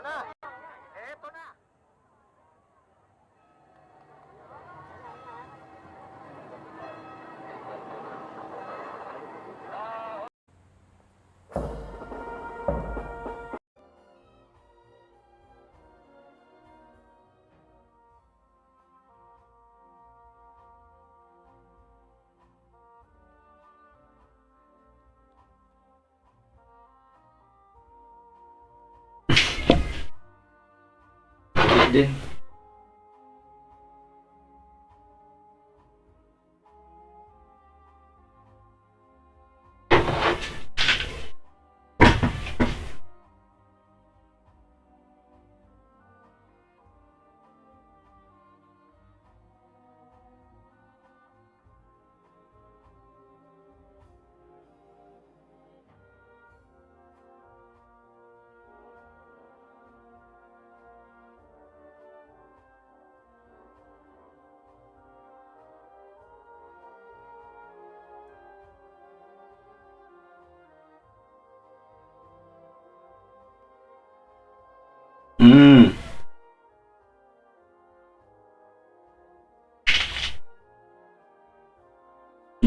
na. Eto na. Din.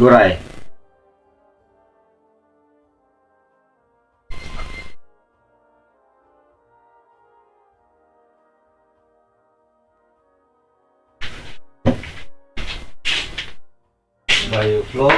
Guray. Bayuflo.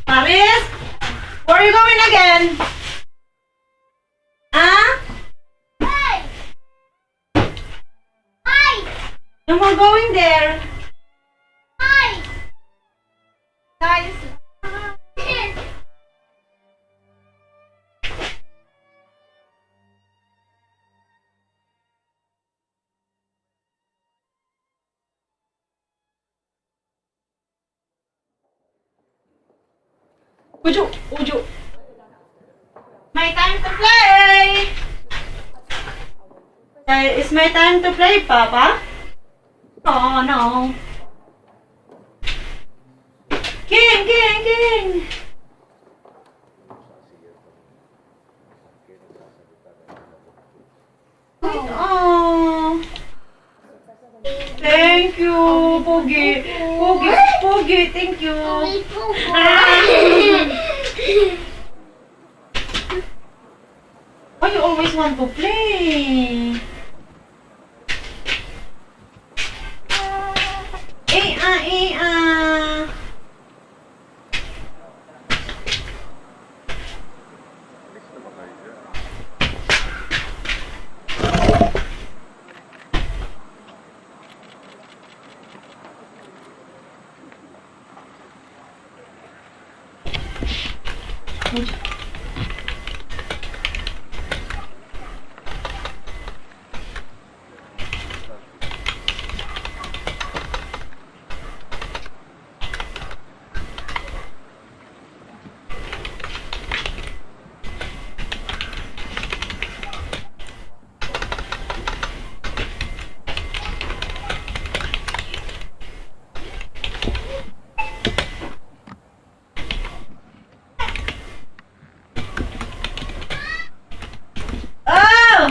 Paris? Where are you going again? Huh? Hey! Hi! No more going there. Hi! Guys. Uju. My time to play. It's my time to play, Papa. Oh no. King. Oh. Thank you, Pogi. Pogi, thank you. Why you always want to play? Eh. Oh!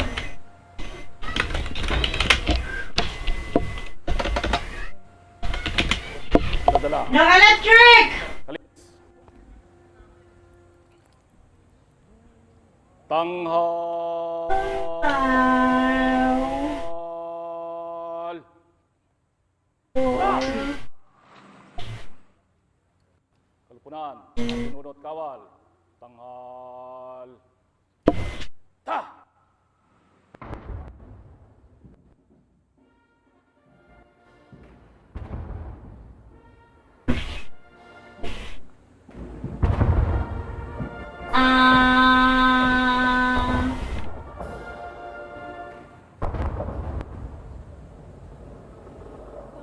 No electric! Tanghal. Kalpunan, pinunot kawal. Tanghal. Ta!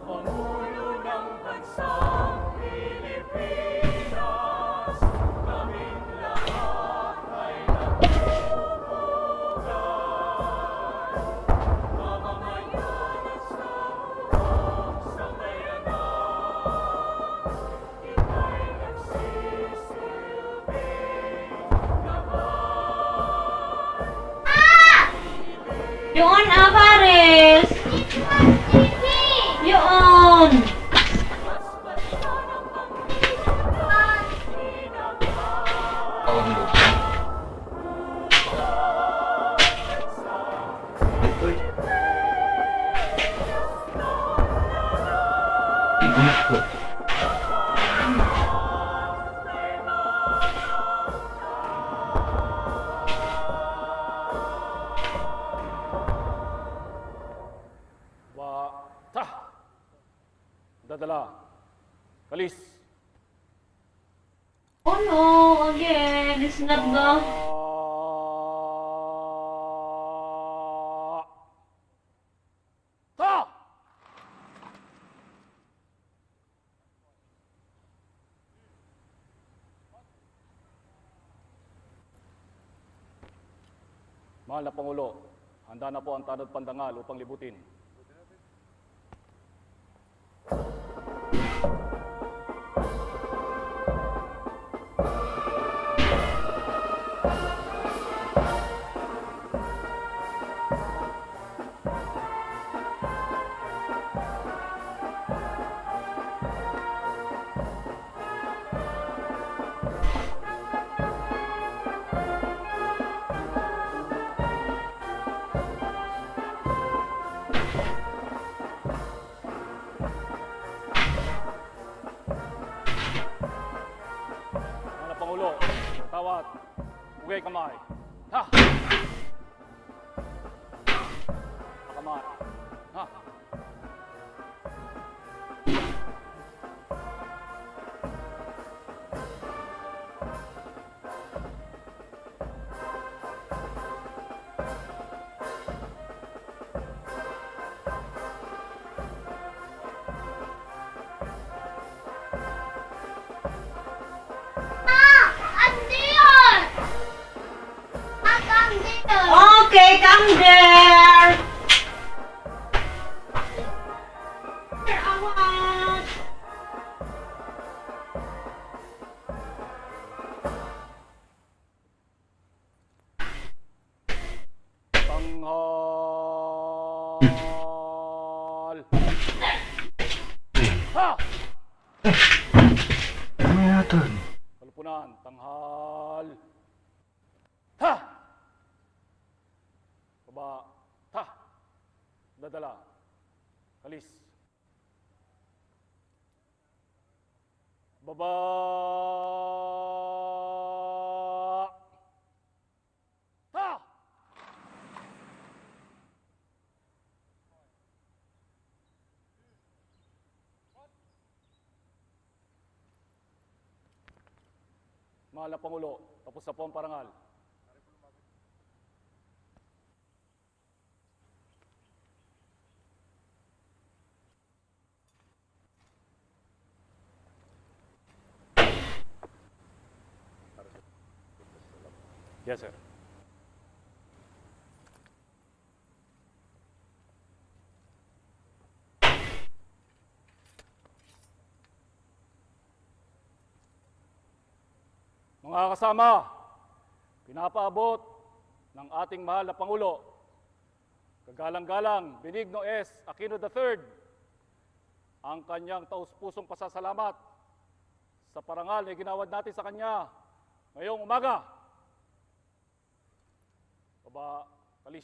Pangulo ng bansang Pilipinas, kaming lahat ay nagtutulungan. Mamamayan at sa unang sambayanan, ika'y nagsisilbing gabay. Yun, Paris! Yun! Dadala. Kalis. Oh no, again, it's not the... Ta! Mahal na Pangulo, handa na po ang tanod pandangal upang libutin. Tawad, bugay kamay. Ha! Kamay. Ha! Okay, come there. Awas. Tanghal. Ha! Ano yatun? Kalupunan, tanghal. Ha! Baba. Ha! Dadala. Kalis. Baba. Ha! Mahal na Pangulo, tapos na po ang parangal. Yes, sir. Mga kasama, pinapaabot ng ating mahal na Pangulo, kagalang-galang Benigno S. Aquino III, ang kanyang taus-pusong pasasalamat sa parangal na ginawad natin sa kanya ngayong umaga. Baba, kalis.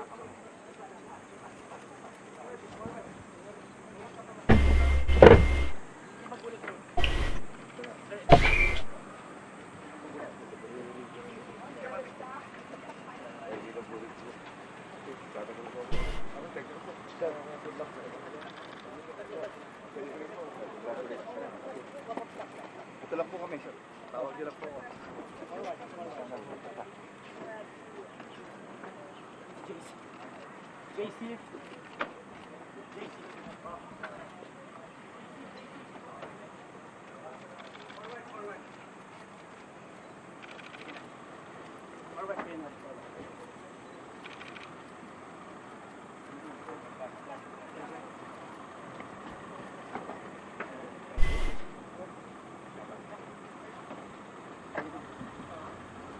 Ito lang po kami, sir. Tawag nyo lang po ako. JC.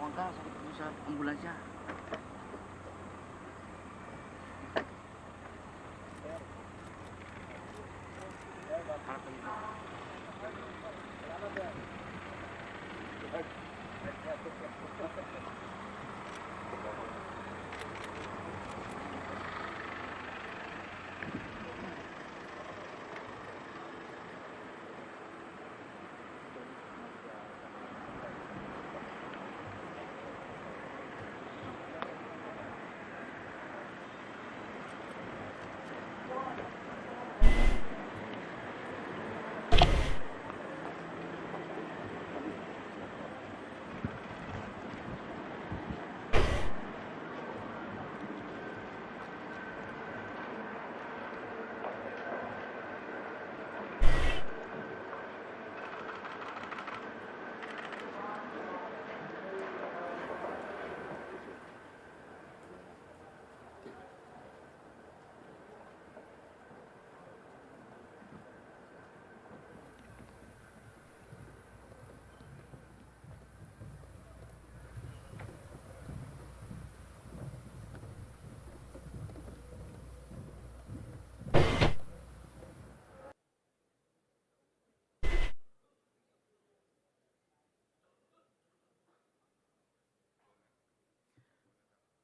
Huwag ka, sakit mo sa ambulansya.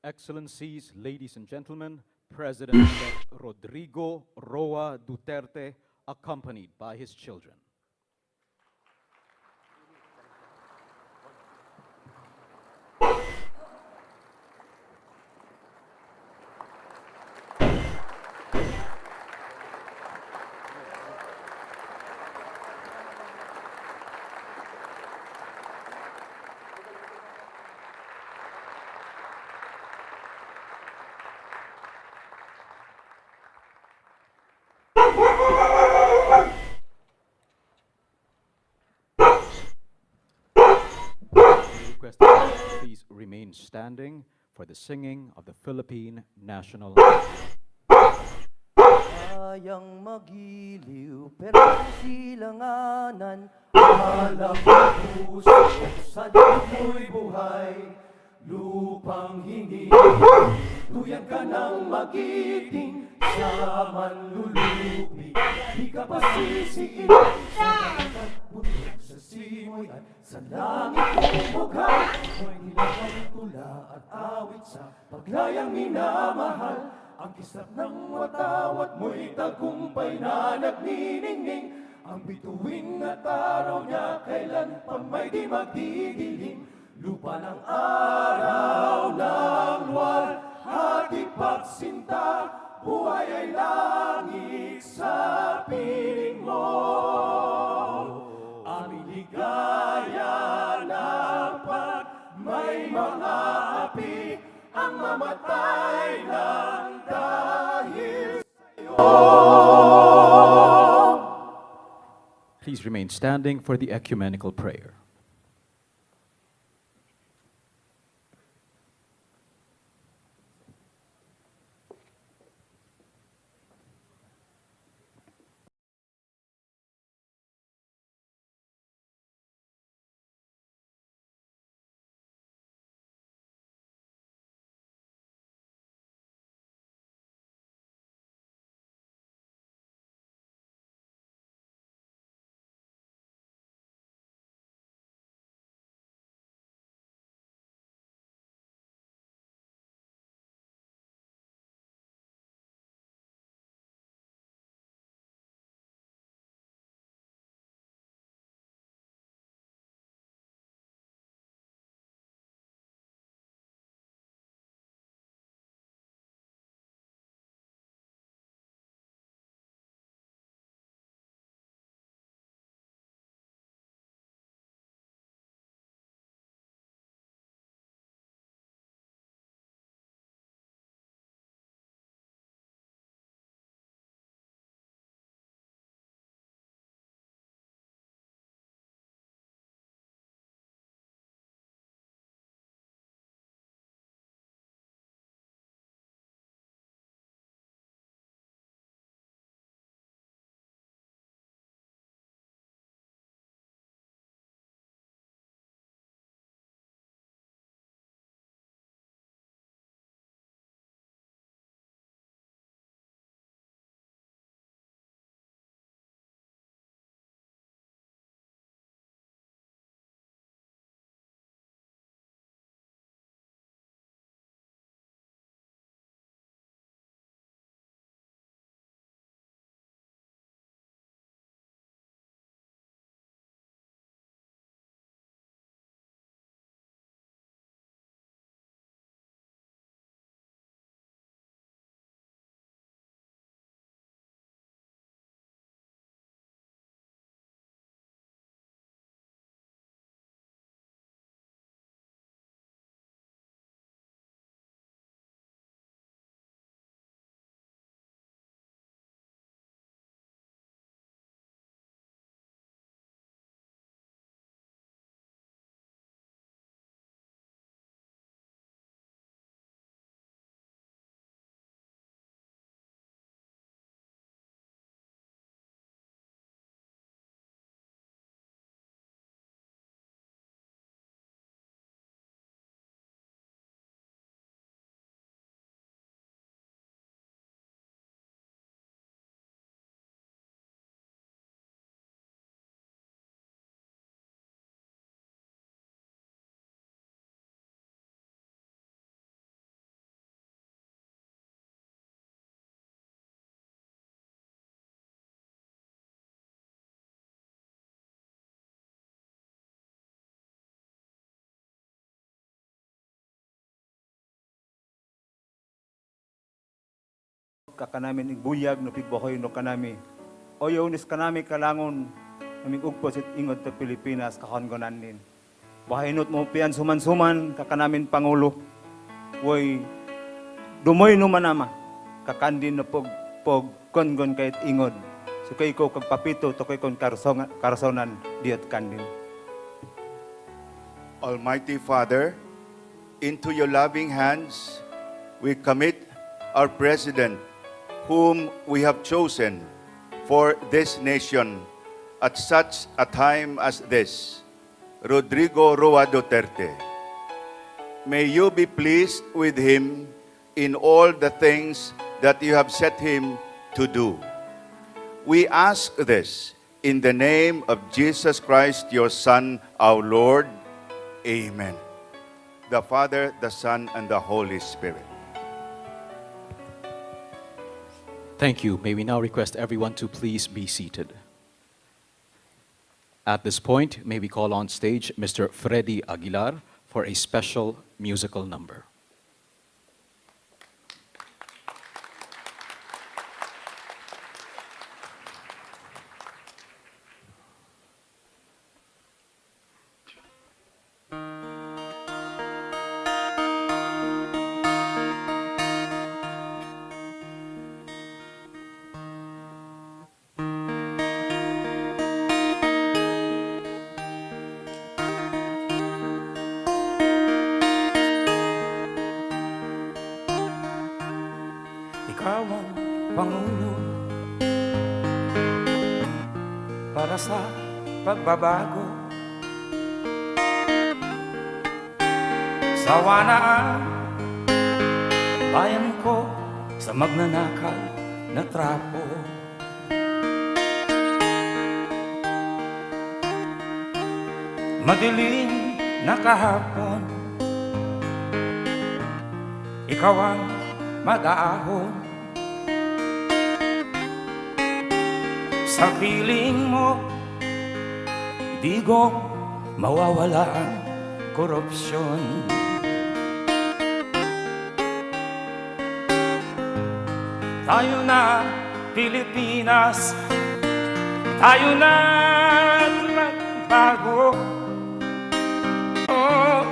Excellencies, ladies and gentlemen, President-elect Rodrigo Roa Duterte, accompanied by his children. Request that you please remain standing for the singing of the Philippine national anthem. Kayang magiliw, pero silanganan. Alam ang puso, sa mo'y buhay. Lupang hingi, tuyan ka ng magiting. Sa manlulupi, di ka pa sisiin. Sa dagat bundok, sa simoy at sa langit bumugay. Mo'y nilawang tula at awit sa paglayang minamahal. Ang kisap ng watawat mo'y tagumpay na nagniningning. Ang bituin at araw niya kailan pa may di magdidilim. Lupa ng araw ng luwal, hati pagsinta, buhay ay langit sa piling mo. Aming ligaya na pag may mga api, ang mamatay lang dahil sa'yo. Please remain standing for the ecumenical prayer. kakanamin igbuyag no pigbohoy no kanami. Oyo nis kanami kalangon naming ugpos it ingod to Pilipinas kahongonan nin. Bahainot mo pian suman-suman kakanamin Pangulo. Woy dumoy no manama kakandin no pog kongon kahit ingod. So kay ko kagpapito to kay kon karasonan diot kandin. Almighty Father, into your loving hands we commit our President, whom we have chosen for this nation at such a time as this, Rodrigo Roa Duterte. May you be pleased with him in all the things that you have set him to do. We ask this in the name of Jesus Christ, your Son, our Lord. Amen. The Father, the Son, and the Holy Spirit. Thank you. May we now request everyone to please be seated. At this point, may we call on stage Mr. Freddy Aguilar for a special musical number. Ikaw ang Pangulo para sa pagbabago. Sawa na ang bayan ko sa magnanakaw na trapo. Madilim na kahapon, ikaw ang mag-aahon. Sa piling mo, di ko mawawala ang korupsyon. Tayo na Pilipinas, tayo na magbago. Oh,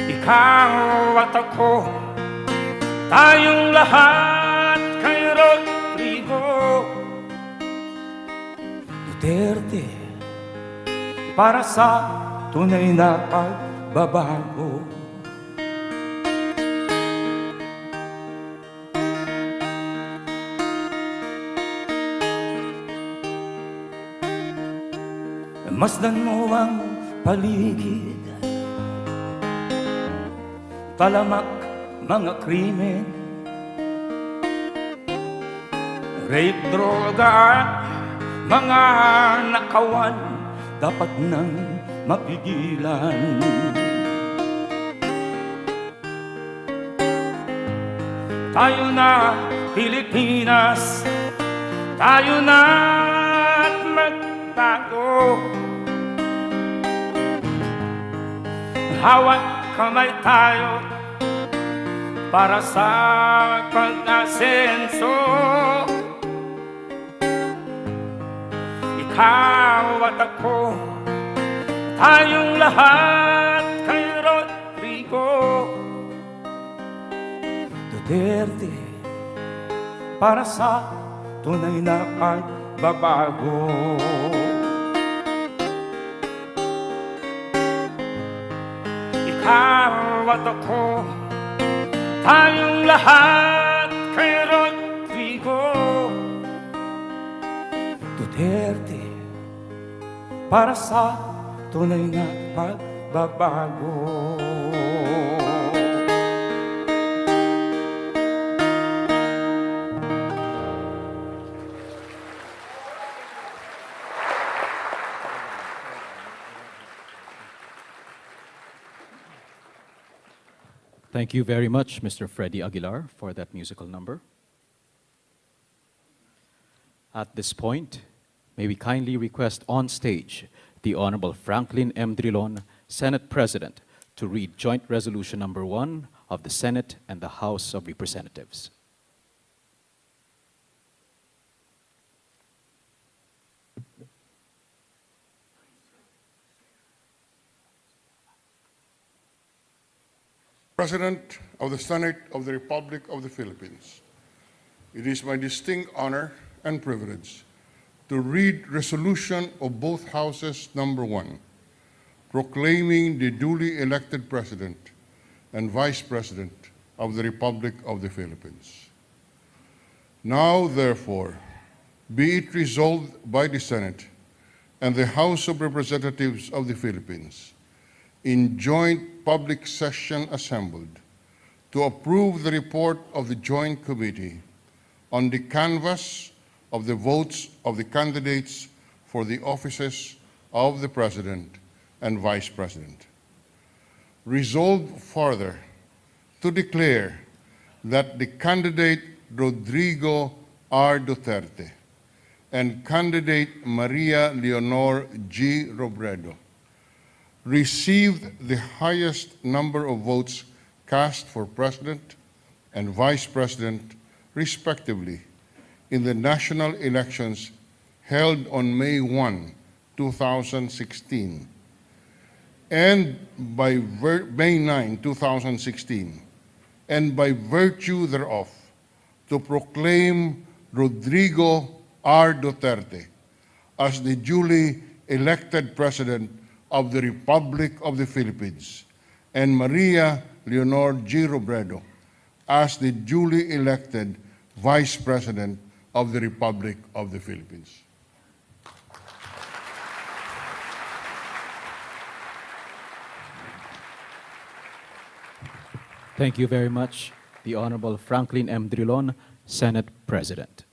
ikaw at ako, tayong lahat kay Rodrigo Duterte, para sa tunay na pagbabago. Masdan mo ang paligid, talamak mga krimen, rape, droga at mga nakawan, dapat nang mapigilan. Tayo na Pilipinas, tayo na't magbago. Hawat kamay tayo para sa pag-asenso. Ikaw at ako, tayong lahat kay Rodrigo Duterte, para sa tunay na pagbabago. Ikaw at ako, tayong lahat kay Rodrigo Duterte, para sa tunay na pagbabago. Thank you very much, Mr. Freddy Aguilar, for that musical number. At this point, may we kindly request on stage the Honorable Franklin M. Drilon, Senate President, to read Joint Resolution Number 1 of the Senate and the House of Representatives. President of the Senate of the Republic of the Philippines, it is my distinct honor and privilege to read resolution of both houses number 1, proclaiming the duly elected President and Vice President of the Republic of the Philippines. Now, therefore, be it resolved by the Senate and the House of Representatives of the Philippines in joint public session assembled to approve the report of the Joint Committee on the canvass of the votes of the candidates for the offices of the President and Vice President. Resolved further to declare that the candidate Rodrigo R. Duterte and candidate Maria Leonor G. Robredo received the highest number of votes cast for President and Vice President, respectively, in the national elections held on May 1, 2016, and by May 9, 2016, and by virtue thereof, to proclaim Rodrigo R. Duterte as the duly elected President of the Republic of the Philippines, and Maria Leonor G. Robredo as the duly elected Vice President of the Republic of the Philippines. Thank you very much, the Honorable Franklin M. Drilon, Senate President.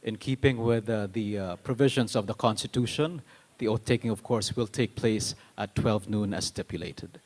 In keeping with the provisions of the Constitution, the oath taking, of course, will take place at 12 noon as stipulated.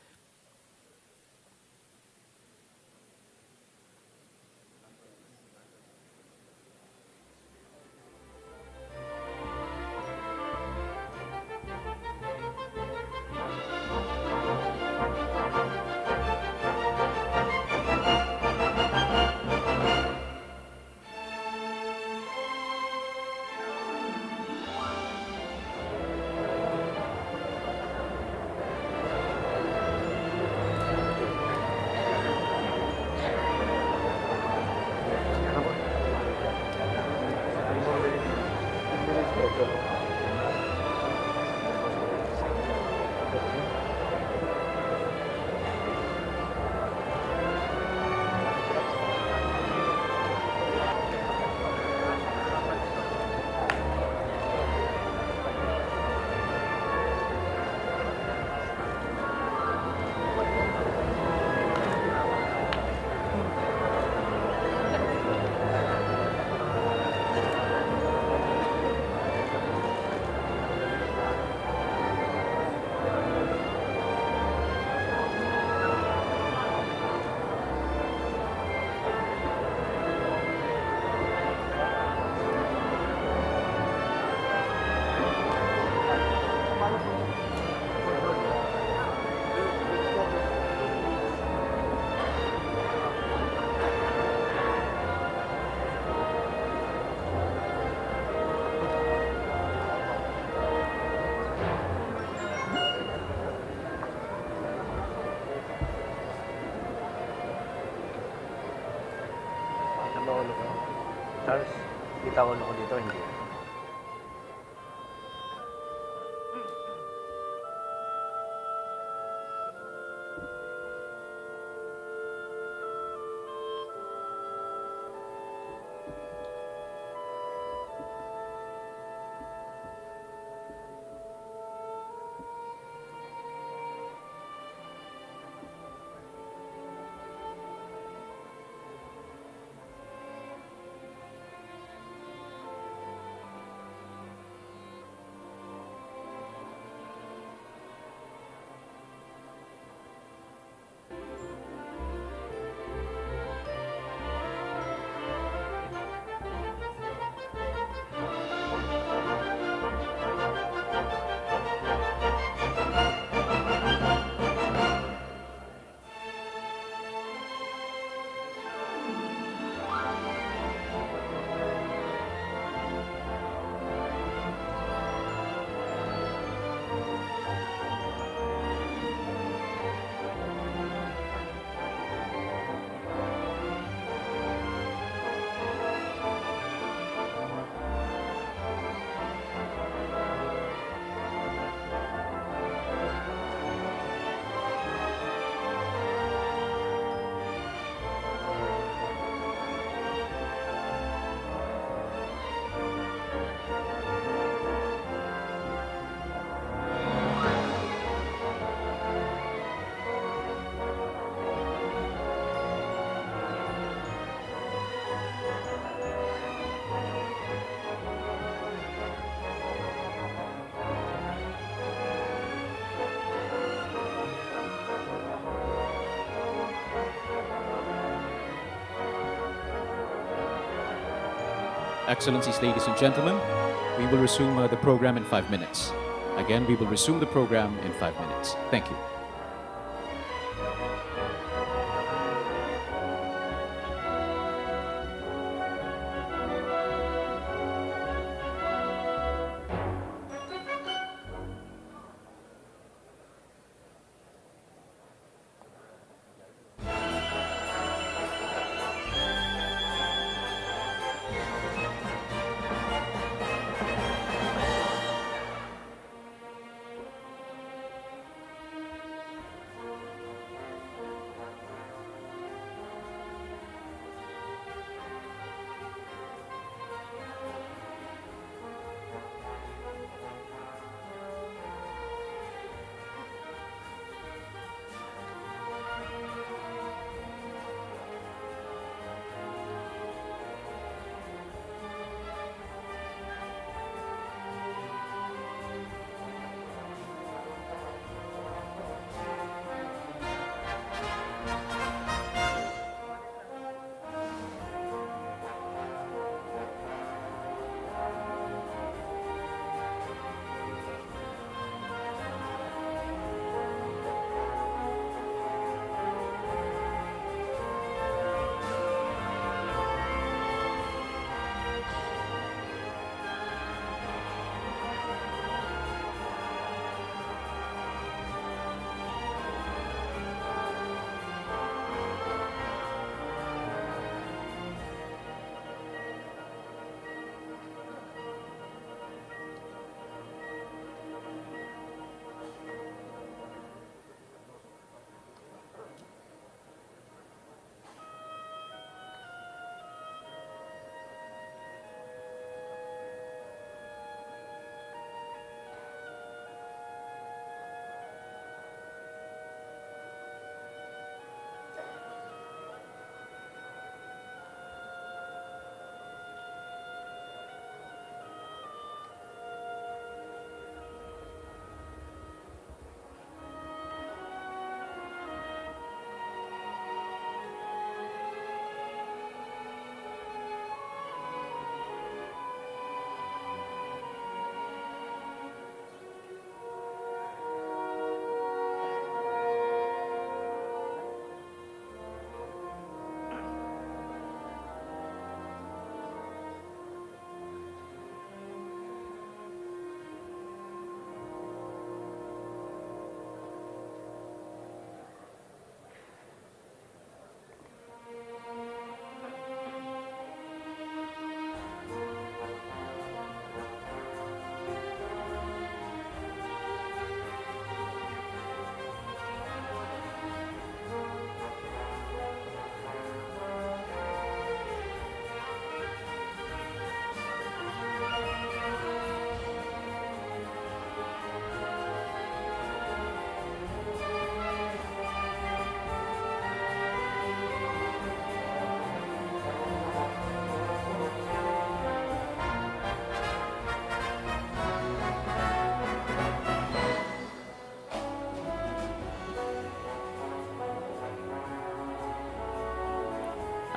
Charles, bitawan ako dito, hindi. Excellencies, ladies and gentlemen, we will resume the program in 5 minutes. Again, we will resume the program in 5 minutes. Thank you.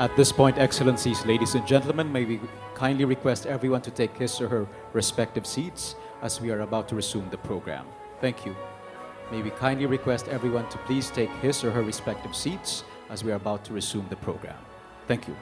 At this point, Excellencies, ladies and gentlemen, may we kindly request everyone to take his or her respective seats as we are about to resume the program. Thank you. May we kindly request everyone to please take his or her respective seats as we are about to resume the program. Thank you.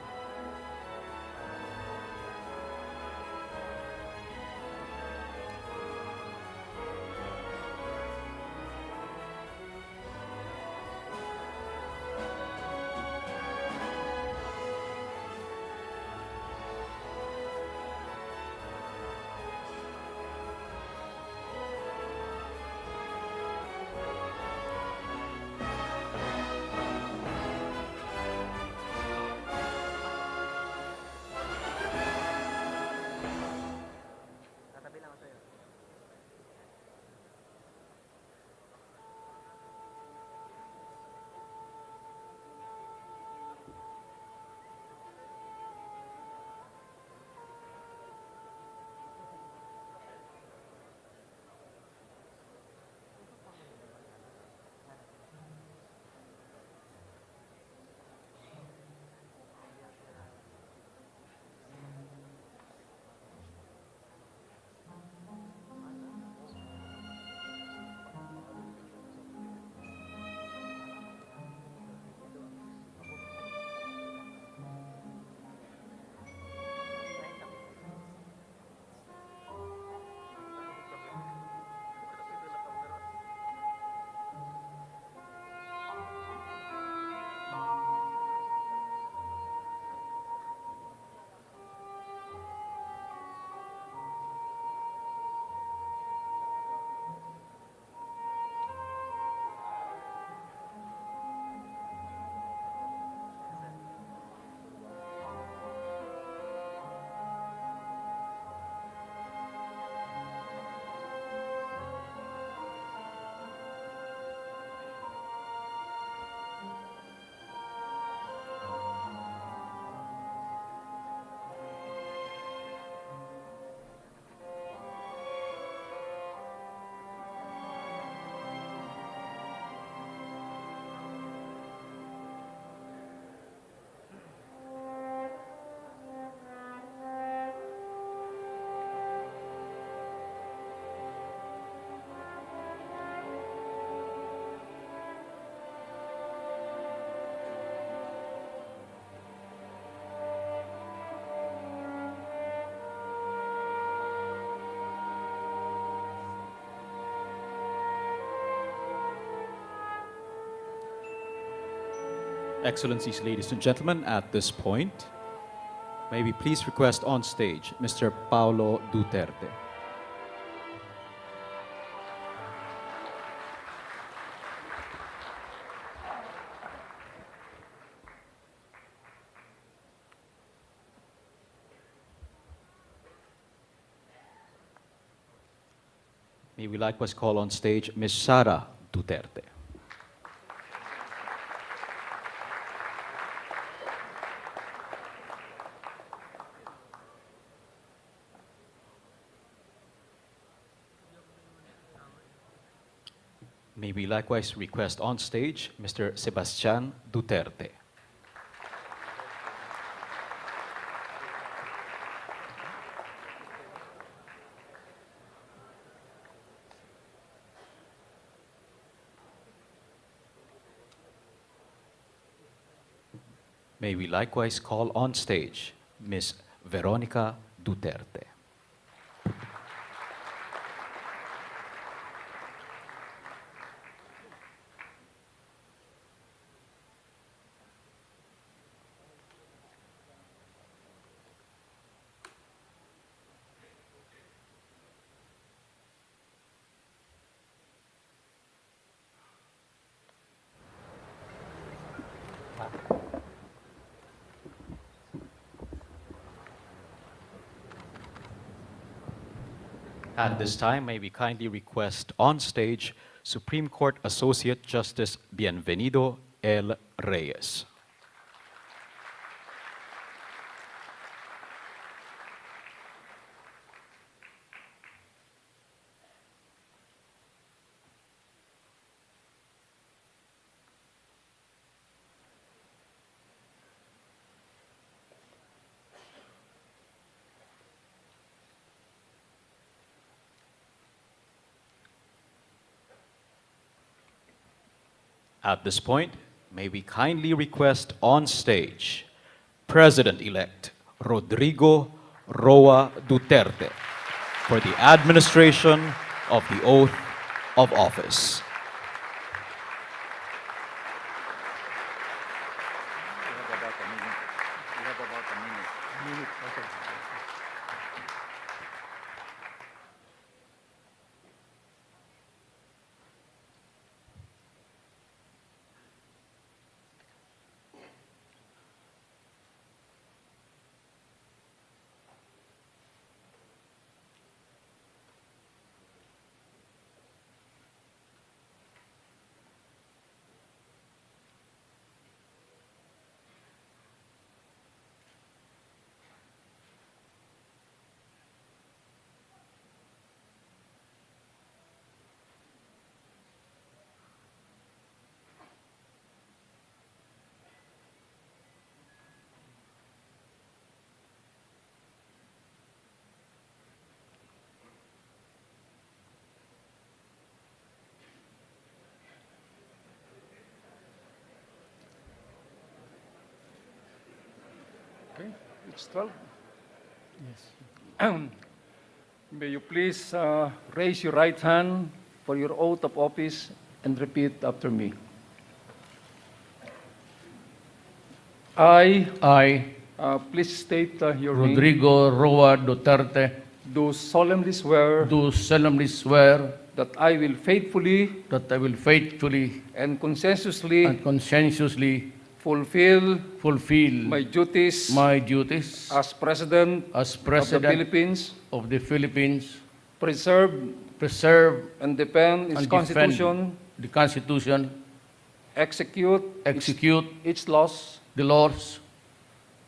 Excellencies, ladies and gentlemen, at this point, may we please request on stage Mr. Paulo Duterte. May we likewise call on stage Ms. Sara Duterte. May we likewise request on stage Mr. Sebastian Duterte. May we likewise call on stage Ms. Veronica Duterte. At this time, may we kindly request on stage Supreme Court Associate Justice Bienvenido L. Reyes. At this point, may we kindly request on stage President-elect Rodrigo Roa Duterte for the administration of the oath of office. Okay, it's 12. Yes. May you please raise your right hand for your oath of office and repeat after me. I, Please state your name. Rodrigo Roa Duterte, Do solemnly swear do solemnly swear that I will faithfully that I will faithfully and conscientiously and conscientiously fulfill fulfill my duties my duties as President as of the President Philippines, of the Philippines, preserve preserve and defend its and Constitution, defend the Constitution, execute execute its laws, the laws,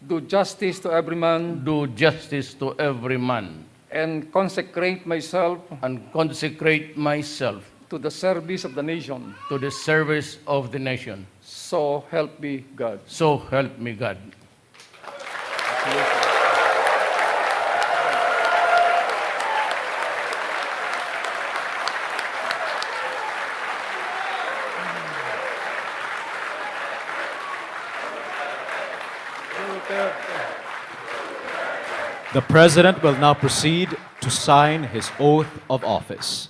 do justice to every man, do justice to every man, and consecrate myself and consecrate myself to the service of the nation. to the service of the nation. So help me God. So help me God. The President will now proceed to sign his oath of office.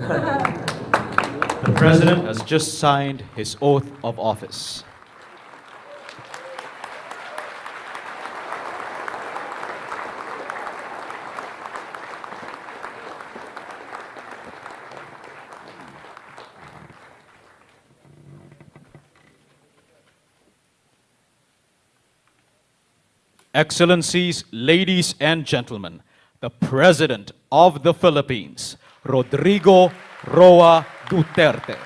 The President has just signed his oath of office. Excellencies, ladies and gentlemen, the President of the Philippines, Rodrigo Roa Duterte.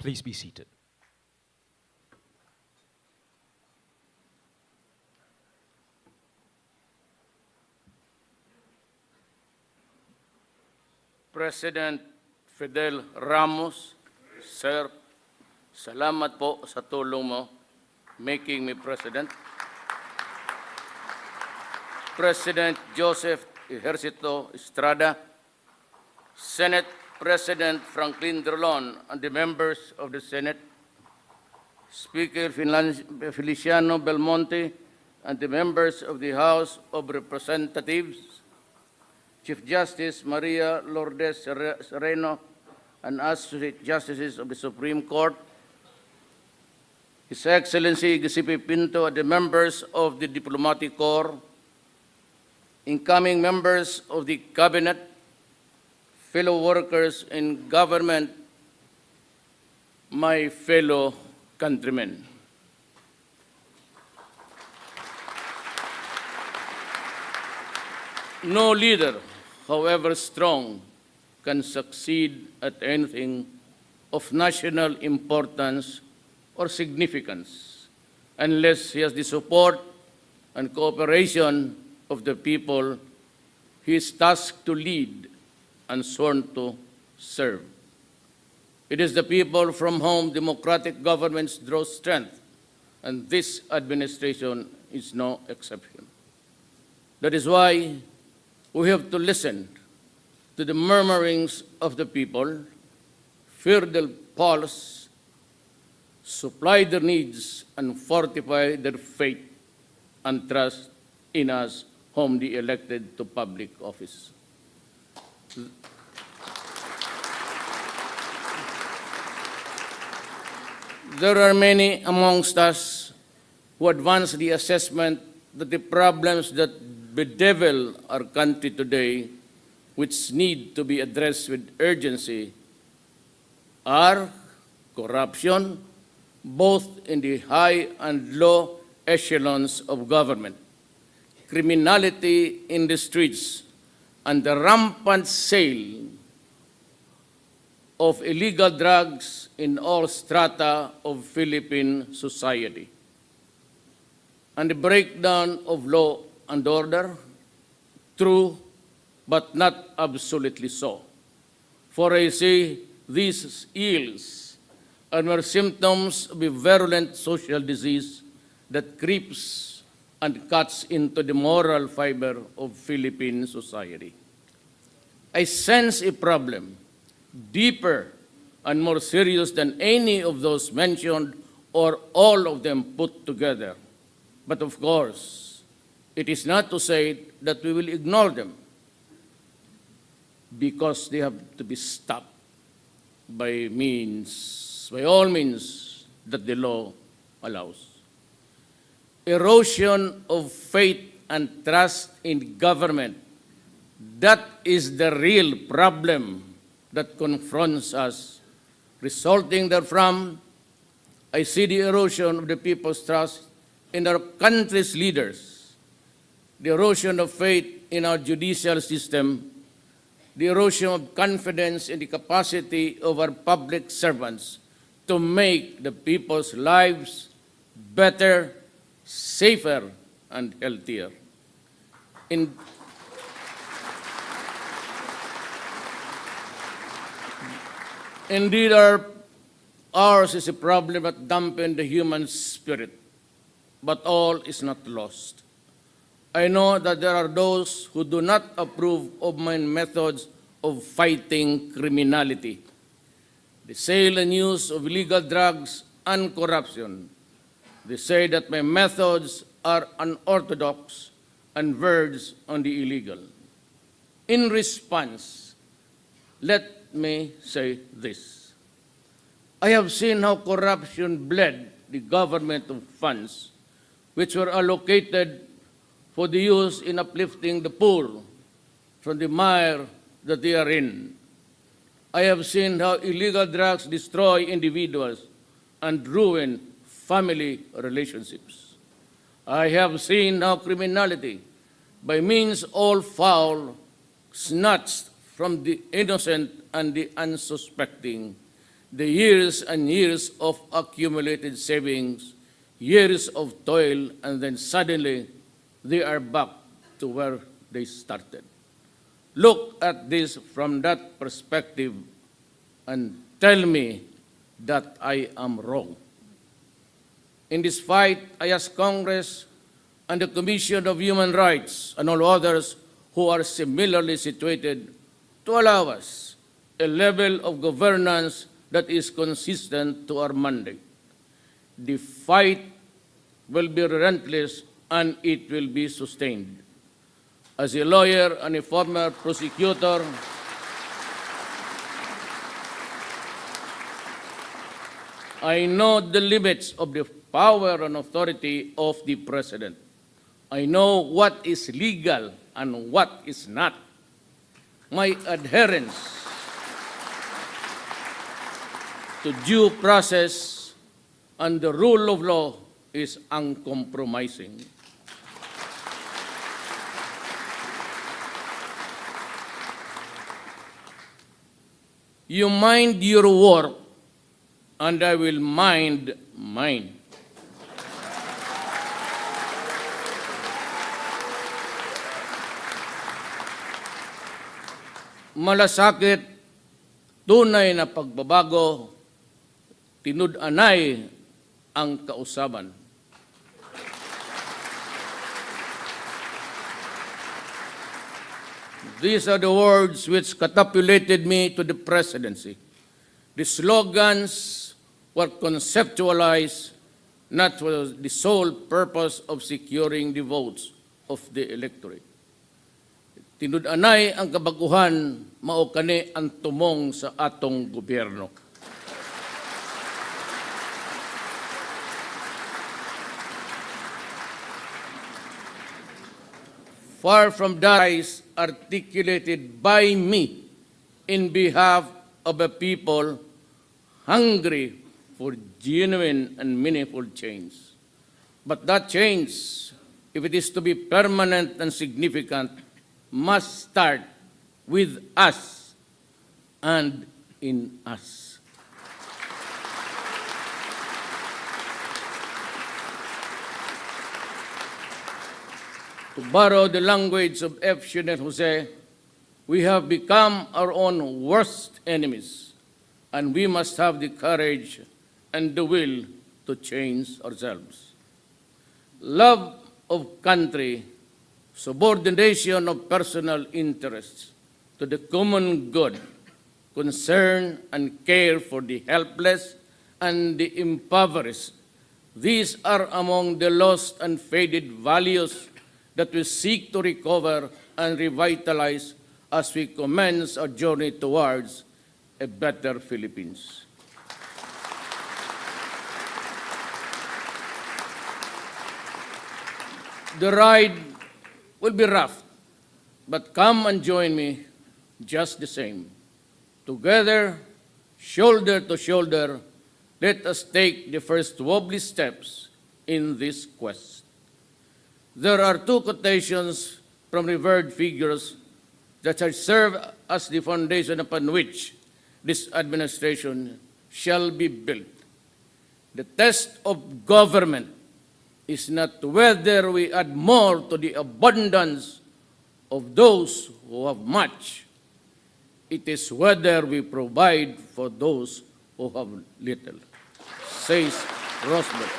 Please be seated. President Fidel Ramos, Sir, salamat po sa tulong mo making me President. President Joseph Ejercito Estrada, Senate President Franklin Drilon and the members of the Senate, Speaker Feliciano Belmonte and the members of the House of Representatives, Chief Justice Maria Lourdes Sereno and Associate Justices of the Supreme Court, His Excellency Giuseppe Pinto and the members of the Diplomatic Corps, incoming members of the Cabinet, fellow workers in government, my fellow countrymen. No leader, however strong, can succeed at anything of national importance or significance unless he has the support and cooperation of the people he is tasked to lead and sworn to serve. It is the people from whom democratic governments draw strength, and this administration is no exception. That is why we have to listen to the murmurings of the people, fear their pulse, supply their needs, and fortify their faith and trust in us whom they elected to public office. There are many amongst us who advance the assessment that the problems that bedevil our country today, which need to be addressed with urgency, are corruption, both in the high and low echelons of government, criminality in the streets, and the rampant sale of illegal drugs in all strata of Philippine society, and the breakdown of law and order, true but not absolutely so. For I say these ills are mere symptoms of a virulent social disease that creeps and cuts into the moral fiber of Philippine society. I sense a problem deeper and more serious than any of those mentioned or all of them put together. But of course, it is not to say that we will ignore them, because they have to be stopped by all means that the law allows. Erosion of faith and trust in government, that is the real problem that confronts us. Resulting therefrom, I see the erosion of the people's trust in our country's leaders, the erosion of faith in our judicial system, the erosion of confidence in the capacity of our public servants to make the people's lives better, safer, and healthier. Indeed, ours is a problem that dampens the human spirit, but all is not lost. I know that there are those who do not approve of my methods of fighting criminality, the sale and use of illegal drugs and corruption. They say that my methods are unorthodox and verge on the illegal. In response, let me say this. I have seen how corruption bled the government of funds which were allocated for the use in uplifting the poor from the mire that they are in. I have seen how illegal drugs destroy individuals and ruin family relationships. I have seen how criminality, by means all foul, snatched from the innocent and the unsuspecting the years and years of accumulated savings, years of toil, and then suddenly they are back to where they started. Look at this from that perspective and tell me that I am wrong. In this fight, I ask Congress and the Commission of Human Rights and all others who are similarly situated to allow us a level of governance that is consistent to our mandate. The fight will be relentless and it will be sustained. As a lawyer and a former prosecutor, I know the limits of the power and authority of the President. I know what is legal and what is not. My adherence to due process and the rule of law is uncompromising. You mind your work, and I will mind mine. Malasakit, tunay na pagbabago, tinud-anay ang kausaban. These are the words which catapulted me to the presidency. The slogans were conceptualized not for the sole purpose of securing the votes of the electorate. Tinud-anay ang kabaguhan, mao kani ang tumong sa atong gobyerno. Far from that articulated by me in behalf of a people hungry for genuine and meaningful change. But that change, if it is to be permanent and significant, must start with us and in us. To borrow the language of F. Chinel Jose, we have become our own worst enemies, and we must have the courage and the will to change ourselves. Love of country, subordination of personal interests to the common good, concern and care for the helpless and the impoverished. These are among the lost and faded values that we seek to recover and revitalize as we commence our journey towards a better Philippines. The ride will be rough, but come and join me just the same. Together, shoulder to shoulder, let us take the first wobbly steps in this quest. There are two quotations from revered figures that shall serve as the foundation upon which this administration shall be built. The test of government is not whether we add more to the abundance of those who have much. It is whether we provide for those who have little, says Roosevelt.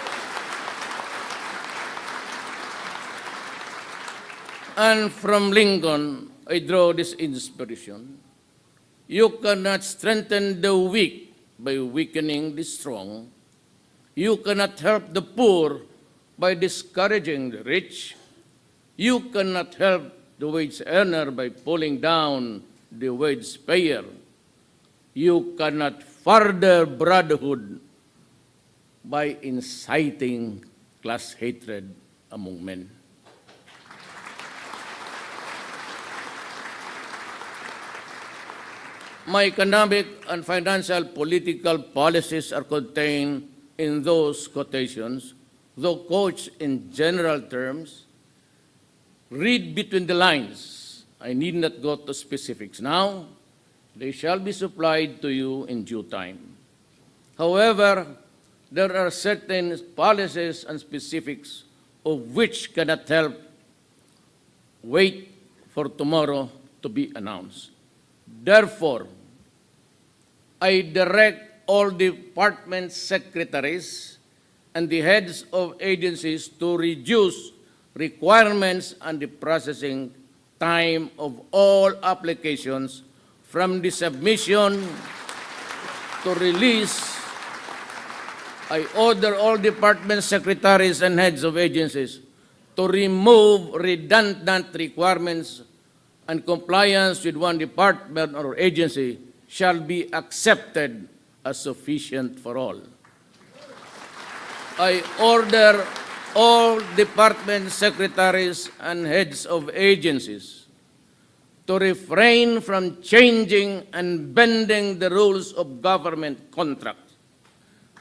And from Lincoln, I draw this inspiration. You cannot strengthen the weak by weakening the strong. You cannot help the poor by discouraging the rich. You cannot help the wage earner by pulling down the wage payer. You cannot further brotherhood by inciting class hatred among men. My economic and financial political policies are contained in those quotations, though couched in general terms. Read between the lines. I need not go to specifics now. They shall be supplied to you in due time. However, there are certain policies and specifics of which cannot help wait for tomorrow to be announced. Therefore, I direct all department secretaries and the heads of agencies to reduce requirements and the processing time of all applications from the submission to release. I order all department secretaries and heads of agencies to remove redundant requirements, and compliance with one department or agency shall be accepted as sufficient for all. I order all department secretaries and heads of agencies to refrain from changing and bending the rules of government contracts,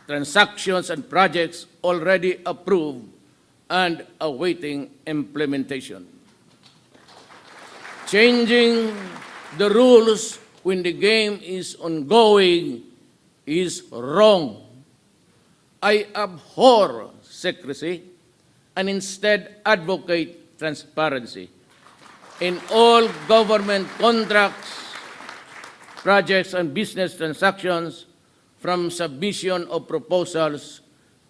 transactions, and projects already approved and awaiting implementation. Changing the rules when the game is ongoing is wrong. I abhor secrecy and instead advocate transparency in all government contracts, projects, and business transactions, from submission of proposals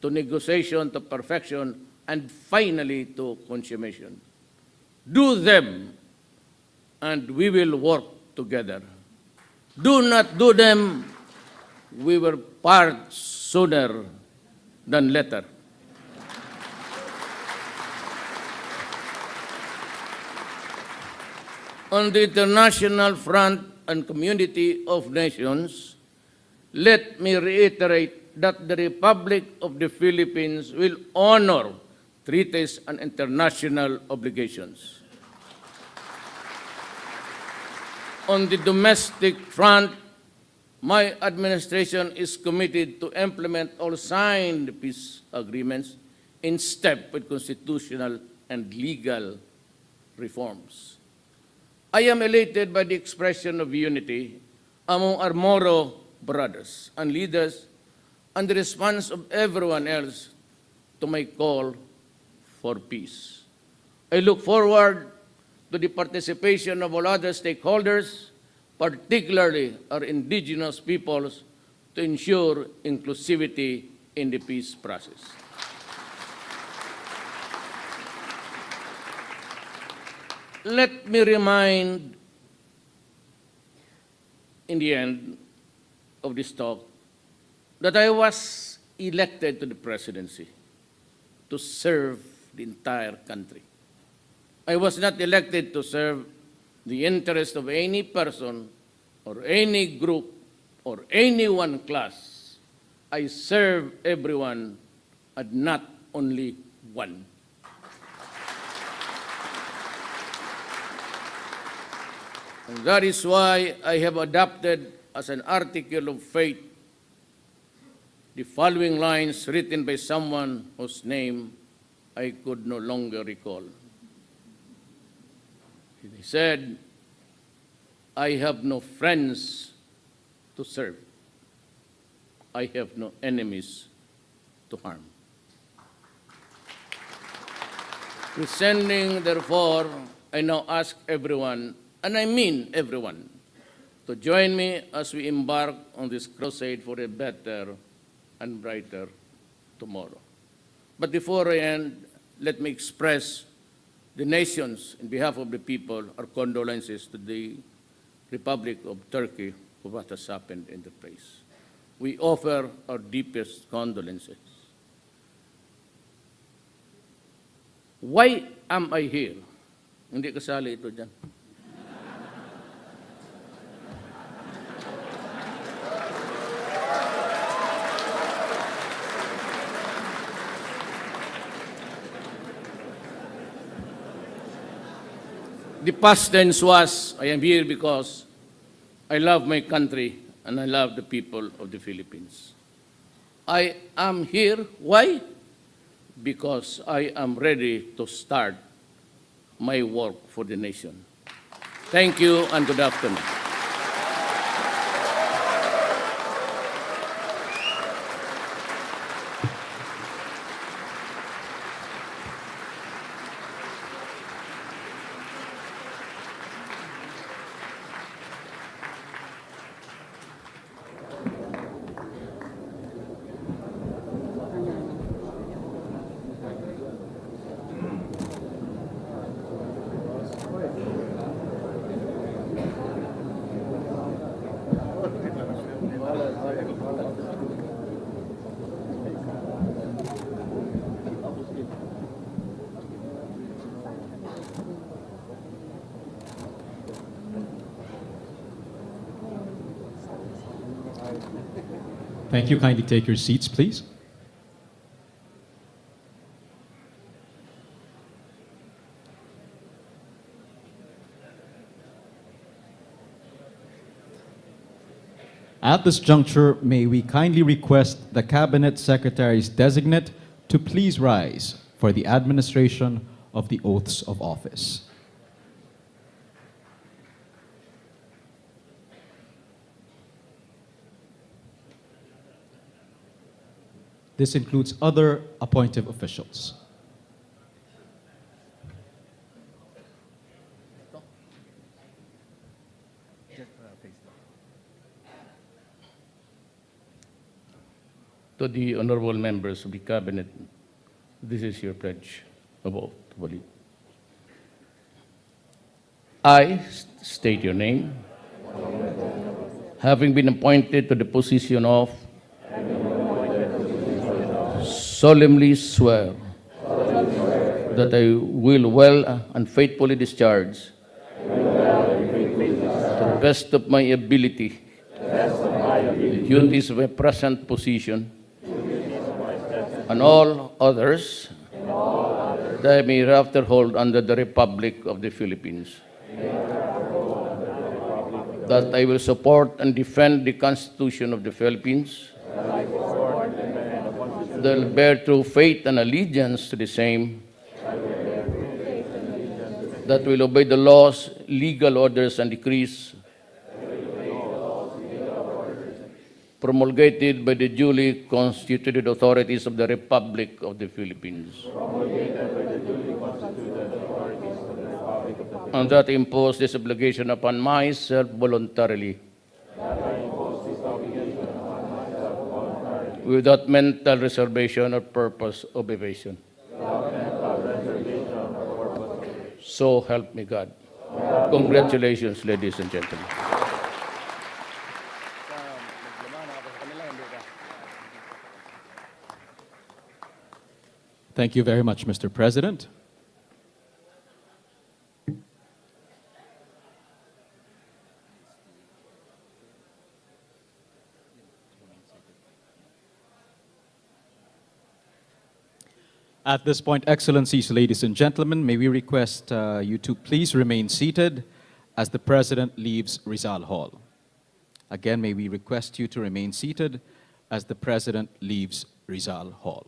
to negotiation to perfection and finally to consummation. Do them, and we will work together. Do not do them, we will part sooner than later. On the international front and community of nations, let me reiterate that the Republic of the Philippines will honor treaties and international obligations. On the domestic front, my administration is committed to implement all signed peace agreements in step with constitutional and legal reforms. I am elated by the expression of unity among our Moro brothers and leaders and the response of everyone else to my call for peace. I look forward to the participation of all other stakeholders, particularly our indigenous peoples, to ensure inclusivity in the peace process. Let me remind, in the end of this talk, that I was elected to the presidency to serve the entire country. I was not elected to serve the interest of any person or any group or any one class. I serve everyone and not only one. And that is why I have adopted as an article of faith the following lines written by someone whose name I could no longer recall. He said, I have no friends to serve. I have no enemies to harm. Descending, therefore, I now ask everyone, and I mean everyone, to join me as we embark on this crusade for a better and brighter tomorrow. But before I end, let me express the nation's, in behalf of the people, our condolences to the Republic of Turkey for what has happened in the place. We offer our deepest condolences. Why am I here? Hindi kasali ito dyan. The past tense was, I am here because I love my country and I love the people of the Philippines. I am here, why? Because I am ready to start my work for the nation. Thank you and good afternoon. Thank you. Kindly take your seats, please. At this juncture, may we kindly request the Cabinet Secretaries designate to please rise for the administration of the oaths of office. This includes other appointive officials. To the honorable members of the Cabinet, this is your pledge of oath. I state your name, having been appointed to the position of solemnly swear that I will well and faithfully discharge to the best of my ability the duties of my present position and all others that I may hereafter hold under the Republic of the Philippines. That I will support and defend the Constitution of the Philippines. That I will bear true faith and allegiance to the same. That will obey the laws, legal orders, and decrees promulgated by the duly constituted authorities of the Republic of the Philippines. And that I impose this obligation upon myself voluntarily. Without mental reservation or purpose of evasion. So help me God. Congratulations, ladies and gentlemen. Thank you very much, Mr. President. At this point, Excellencies, ladies and gentlemen, may we request you to please remain seated as the President leaves Rizal Hall. Again, may we request you to remain seated as the President leaves Rizal Hall.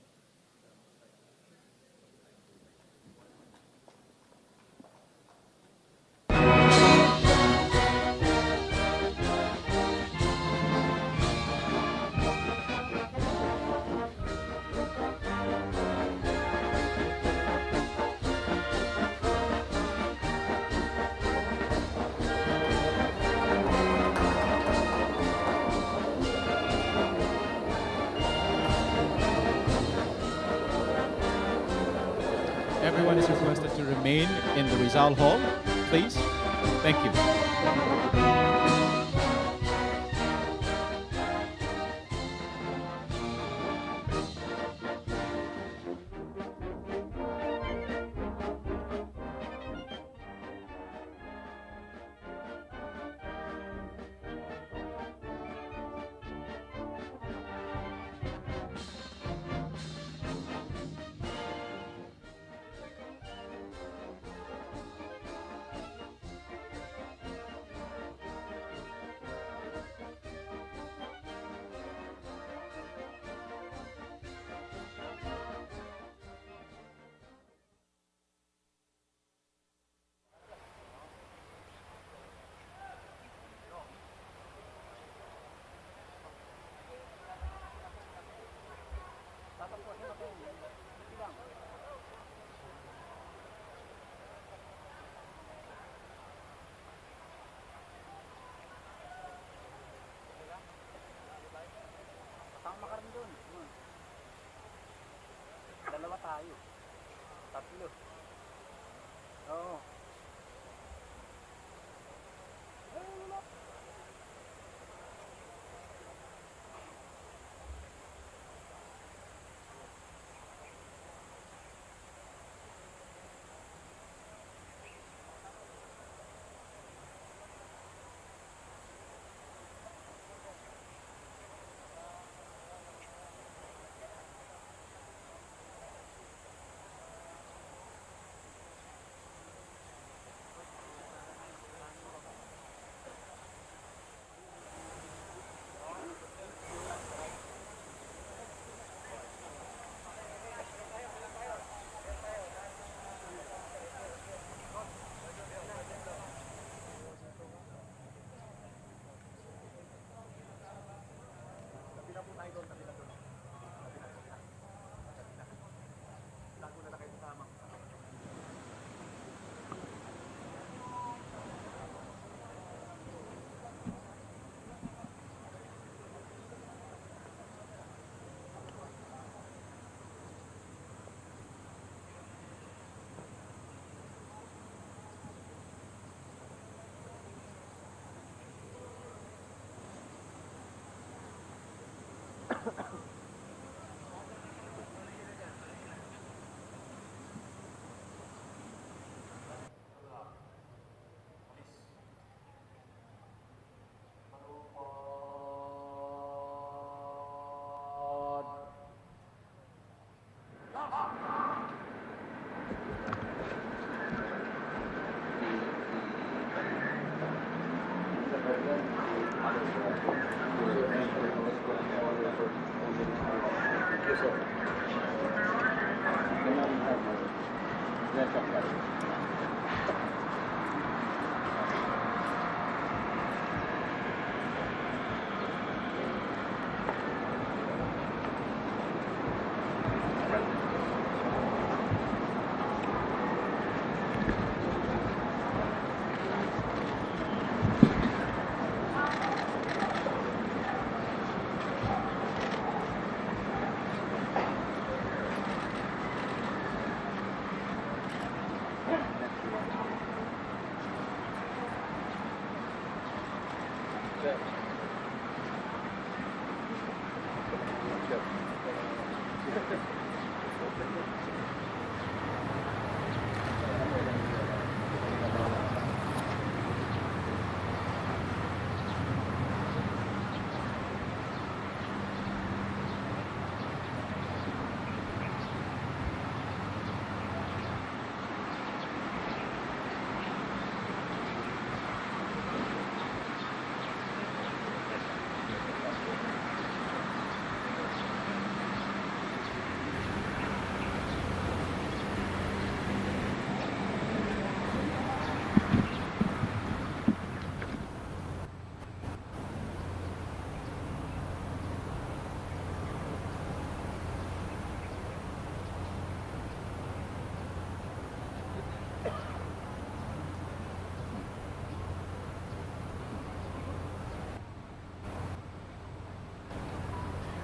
Everyone is requested to remain in the Rizal Hall, please. Thank you.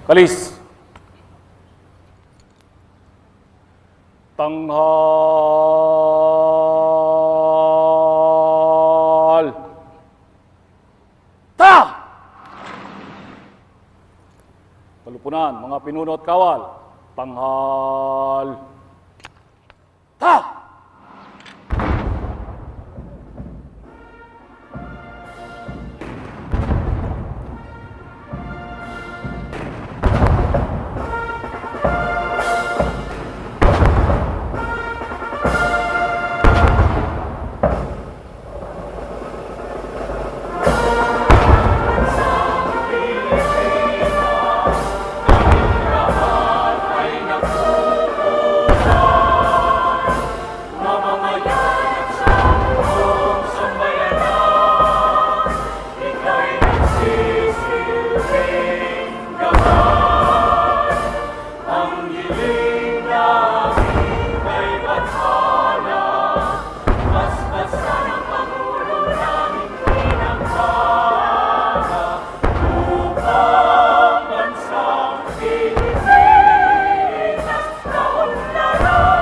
Kalis. Tanghal. Ta! Kalupunan, mga pinuno at kawal. Tanghal. Ta! Mamamayan at sa buong sambayanan, ika'y nagsisilbing gabay. Ang hiling namin kay Bathala, basbasan ang Pangulo naming pinagpala, upang bansang Pilipinas kaunlaran,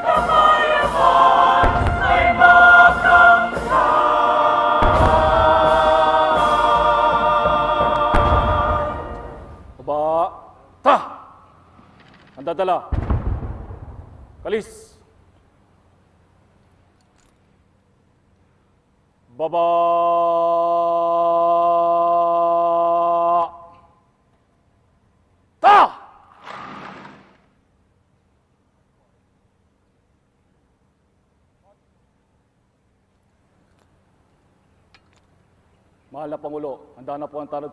kabayaman ay makamtan. Baba. Ta! Ang dadala. Kalis. Baba. Ta! Mahal na Pangulo, handa na po ang tanod.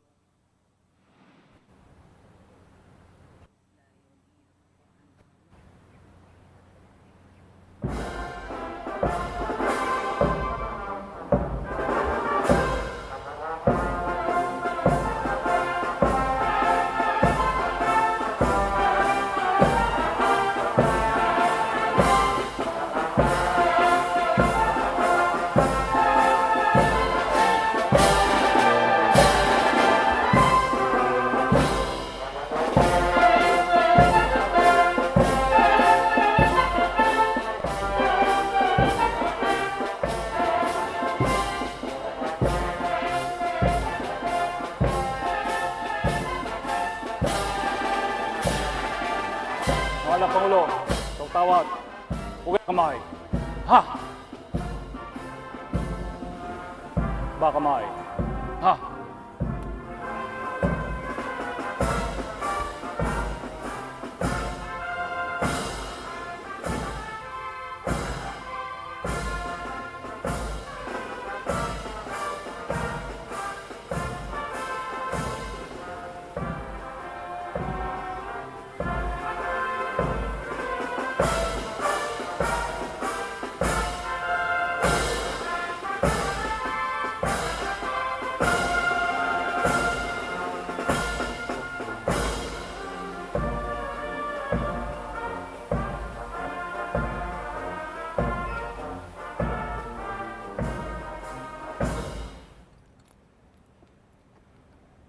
Mahal na Pangulo, itong tawag. Huwag kamay. Ha! Ba kamay. Ha!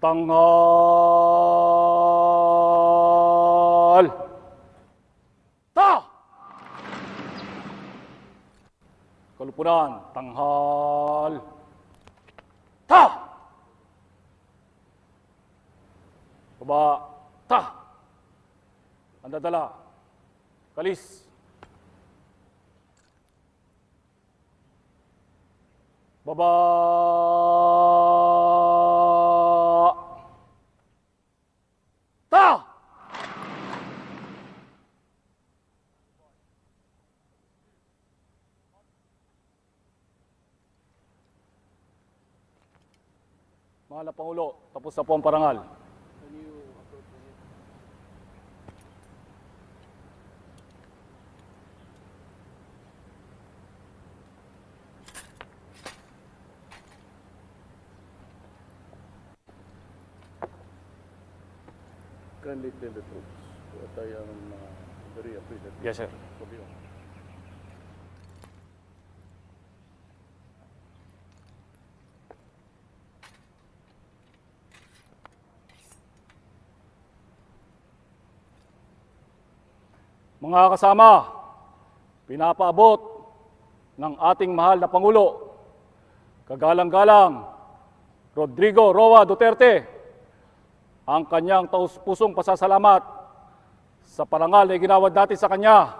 Tanghal. Ta! Kalupunan, tanghal. Ta! Baba, ta! Ang dadala. Kalis. Baba. Ta! Mahal na Pangulo, tapos na po ang parangal. Kindly tell the troops that I am very appreciative. Yes, sir. Of you. Mga kasama, pinapaabot ng ating mahal na Pangulo, kagalang-galang Rodrigo Roa Duterte, ang kanyang taus-pusong pasasalamat sa parangal na ginawad natin sa kanya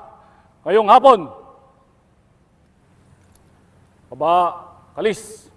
ngayong hapon. Baba, kalis.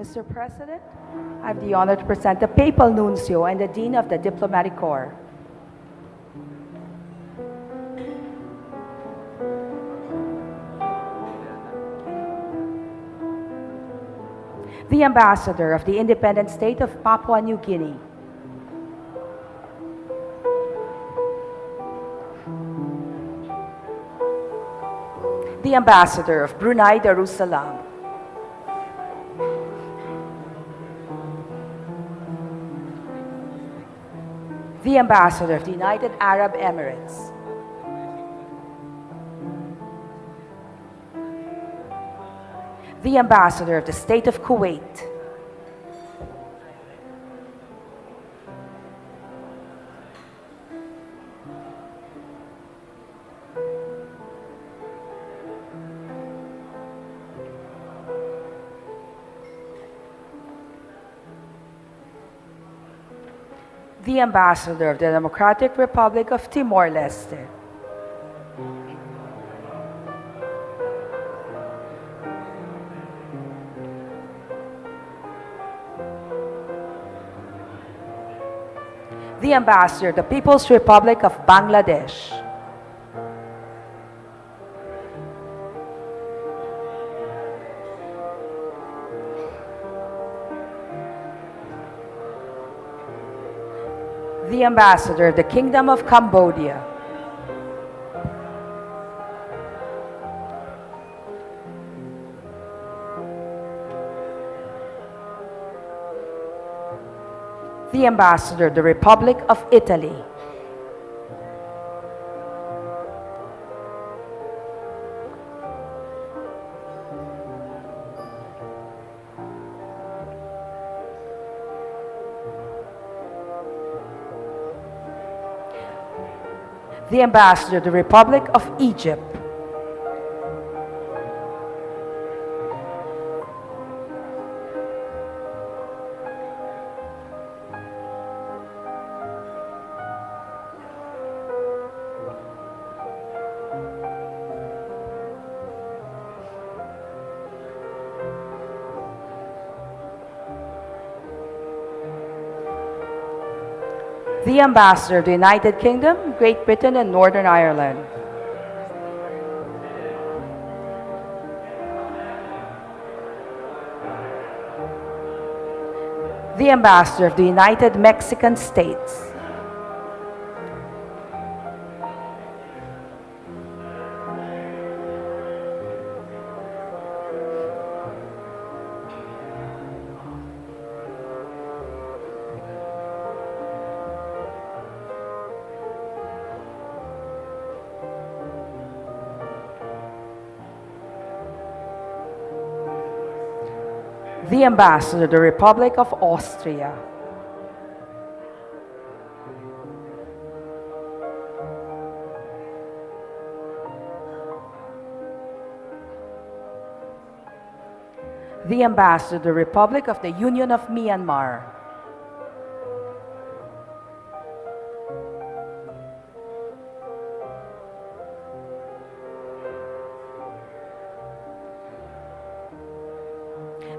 Mr. President, I have the honor to present the Papal Nuncio and the Dean of the Diplomatic Corps. The Ambassador of the Independent State of Papua New Guinea. The Ambassador of Brunei Darussalam. The Ambassador of the United Arab Emirates. The Ambassador of the State of Kuwait. The Ambassador of the Democratic Republic of Timor-Leste. The Ambassador of the People's Republic of Bangladesh. The Ambassador of the Kingdom of Cambodia. The Ambassador of the Republic of Italy. The Ambassador of the Republic of Egypt. The Ambassador of the United Kingdom, Great Britain, and Northern Ireland. The Ambassador of the United Mexican States. The Ambassador of the Republic of Austria. The Ambassador of the Republic of the Union of Myanmar.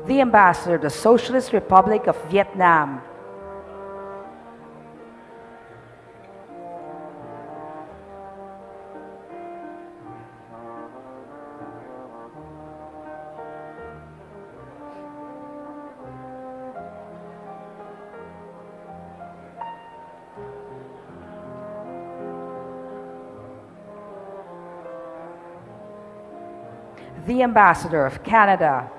The Ambassador of the Socialist Republic of Vietnam. The Ambassador of Canada.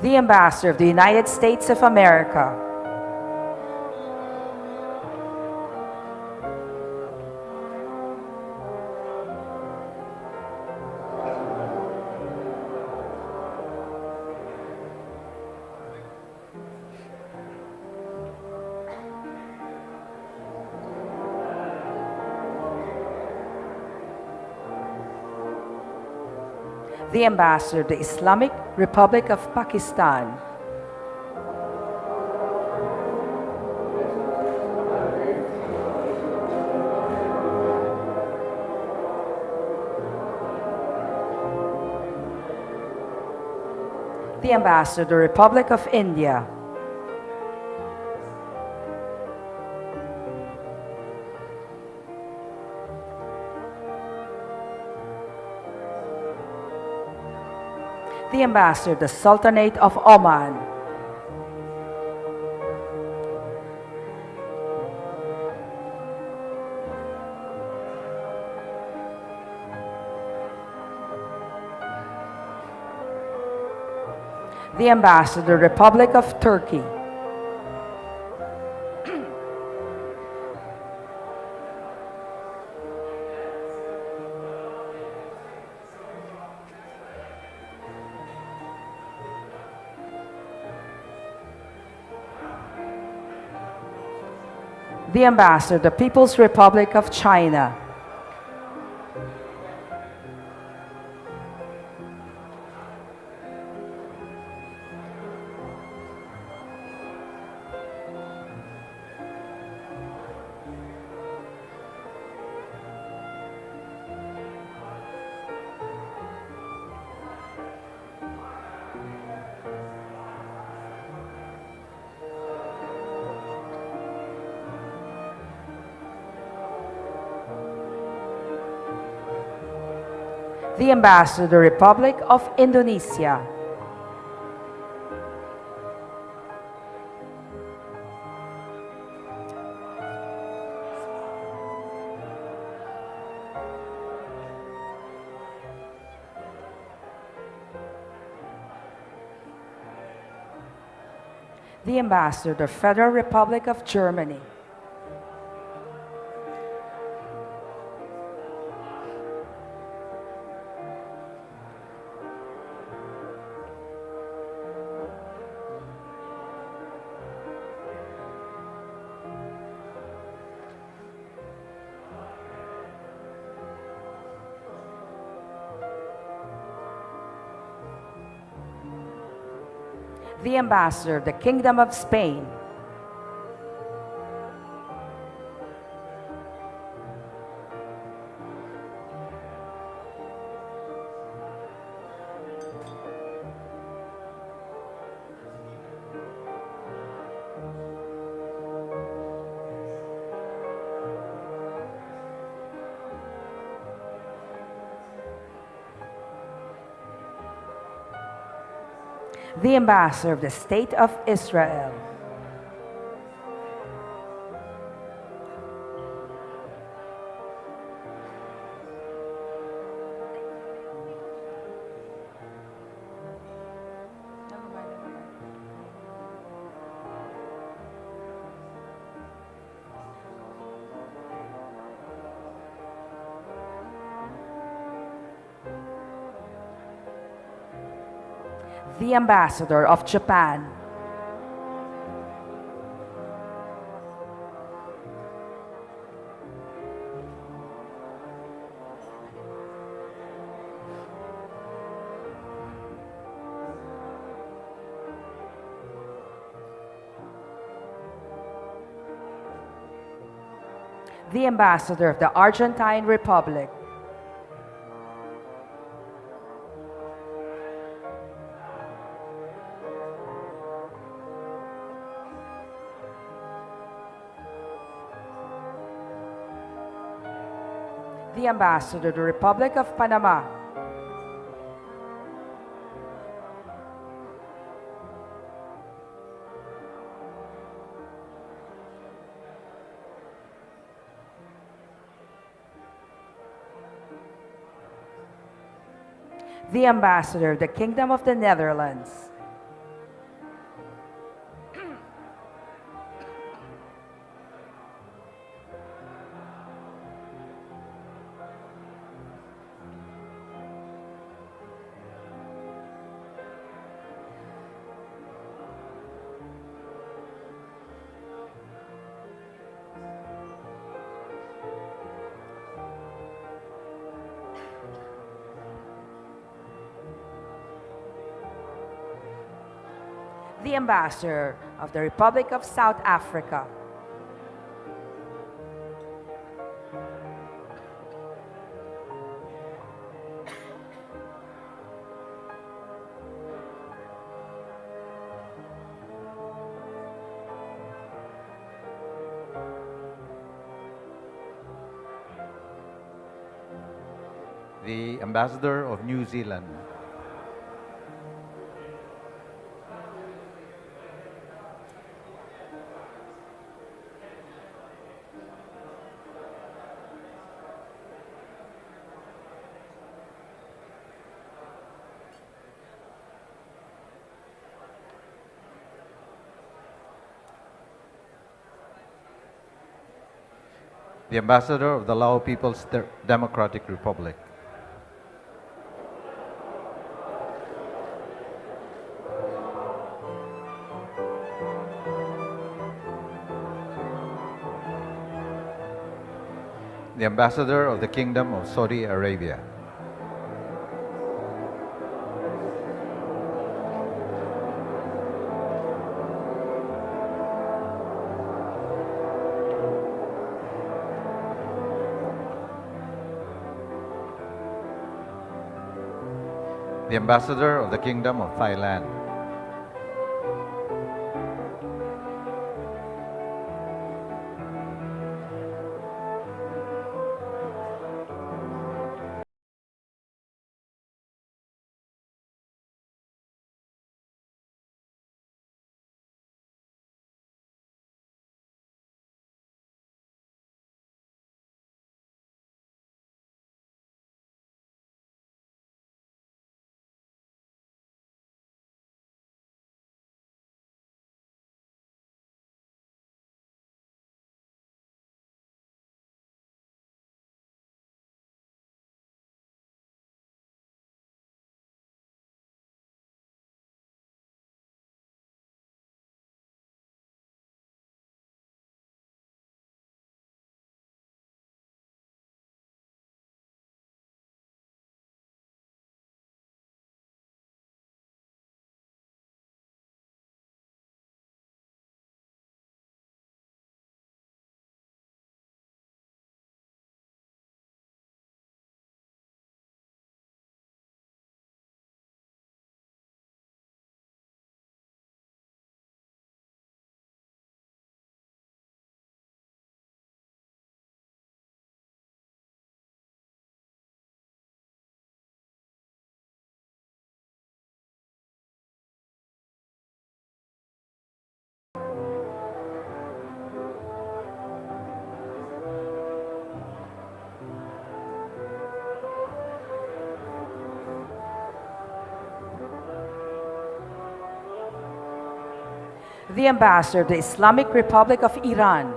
The Ambassador of the United States of America. The Ambassador of the Islamic Republic of Pakistan. The Ambassador of the Republic of India. The Ambassador of the Sultanate of Oman. The Ambassador of the Republic of Turkey. The Ambassador of the People's Republic of China. The Ambassador of the Republic of Indonesia. The Ambassador of the Federal Republic of Germany. The Ambassador of the Kingdom of Spain. The Ambassador of the State of Israel. The Ambassador of Japan. The Ambassador of the Argentine Republic. The Ambassador of the Republic of Panama. The Ambassador of the Kingdom of the Netherlands. the Ambassador of the Republic of South Africa, the Ambassador of New Zealand, the Ambassador of the Lao People's Democratic Republic, the Ambassador of the Kingdom of Saudi Arabia, the Ambassador of the Kingdom of Thailand, the Ambassador of the Islamic Republic of Iran,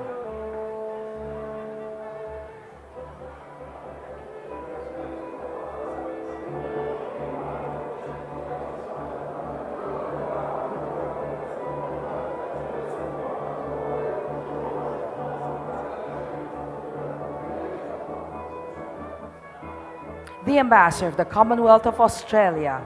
the Ambassador of the Commonwealth of Australia,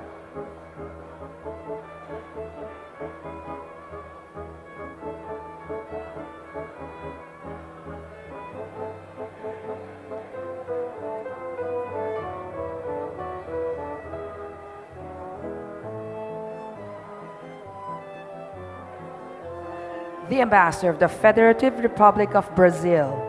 the Ambassador of the Federative Republic of Brazil,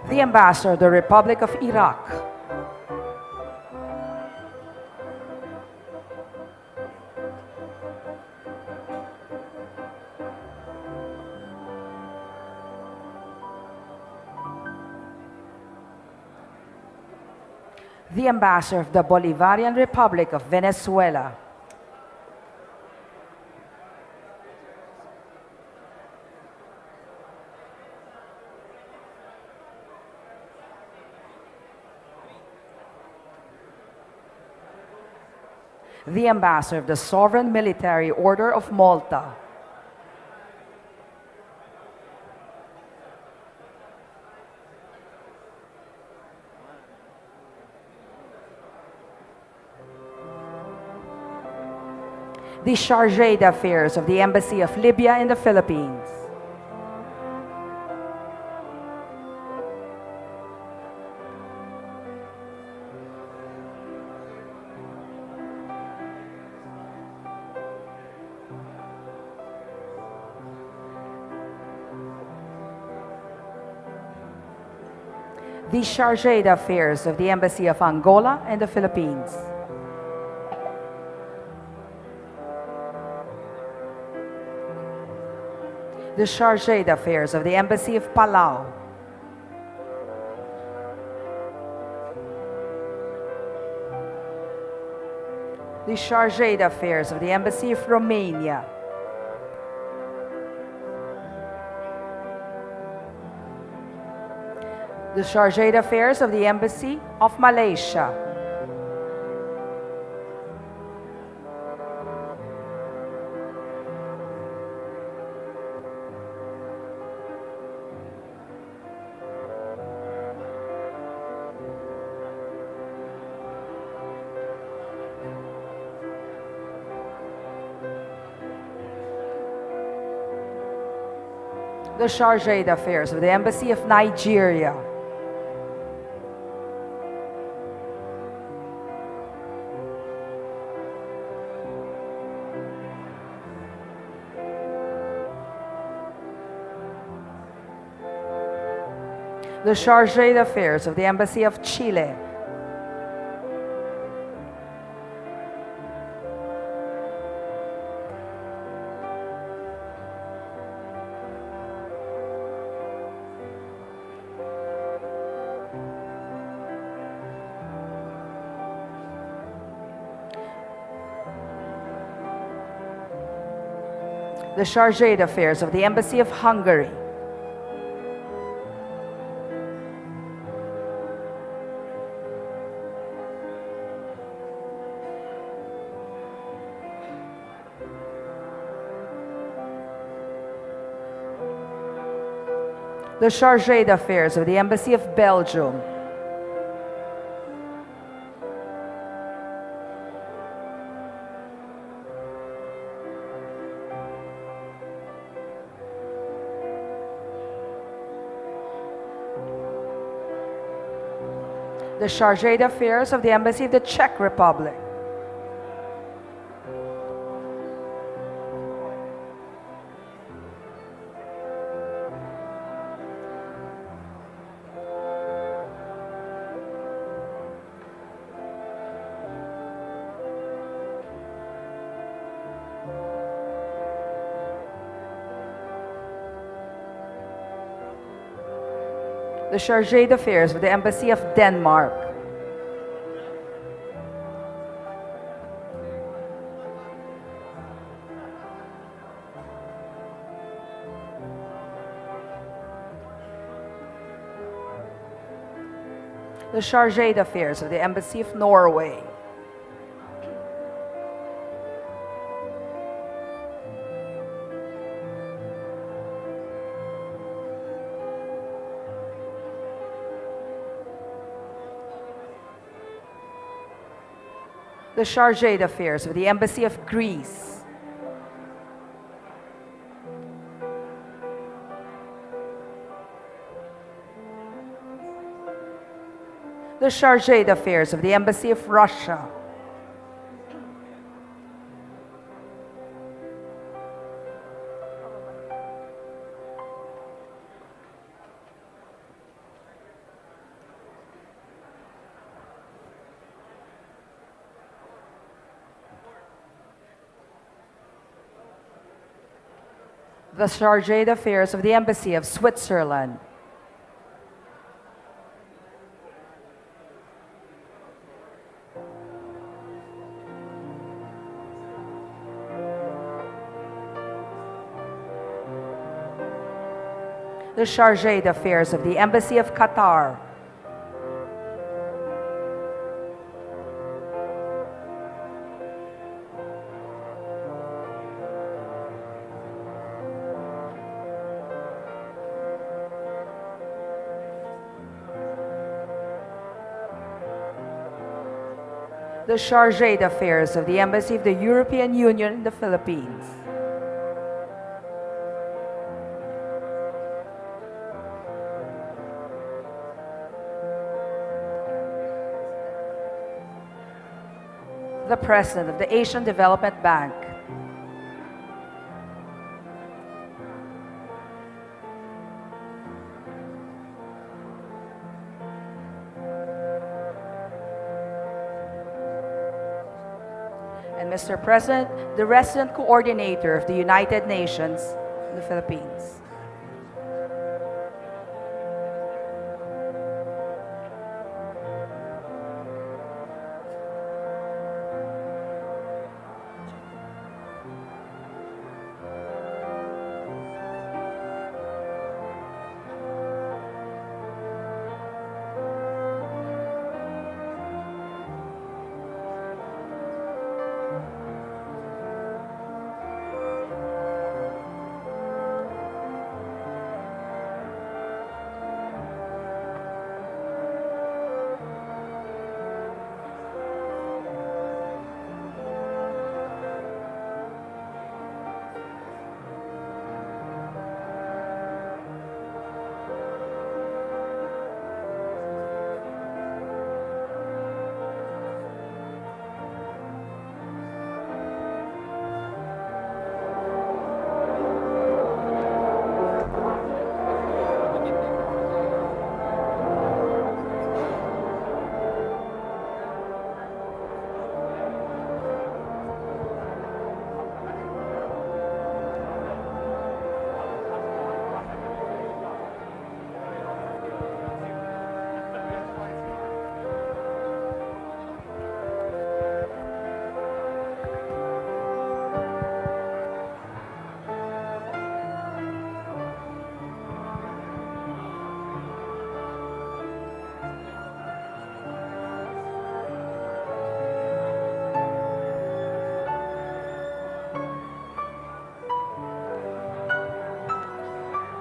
the Ambassador of the Republic of Iraq, the Ambassador of the Bolivarian Republic of Venezuela, the Ambassador of the Sovereign Military Order of Malta, the Chargé d'Affaires of the Embassy of Libya in the Philippines, the Chargé d'Affaires of the Embassy of Angola and the Philippines, the Chargé d'Affaires of the Embassy of Palau, the Chargé d'Affaires of the Embassy of Romania, the Chargé d'Affaires of the Embassy of Malaysia, the Chargé d'Affaires of the Embassy of Nigeria, the Chargé d'Affaires of the Embassy of Chile, the Chargé d'Affaires of the Embassy of Hungary, the Chargé d'Affaires of the Embassy of Belgium, the Chargé d'Affaires of the Embassy of the Czech Republic, the Chargé d'Affaires of the Embassy of Denmark, the Chargé d'Affaires of the Embassy of Norway, the Chargé d'Affaires of the Embassy of Greece, the Chargé d'Affaires of the Embassy of Russia, the Chargé d'Affaires of the Embassy of Switzerland, the Chargé d'Affaires of the Embassy of Qatar, the Chargé d'Affaires of the Embassy of the European Union in the Philippines. The President of the Asian Development Bank. And Mr. President, the Resident Coordinator of the United Nations in the Philippines.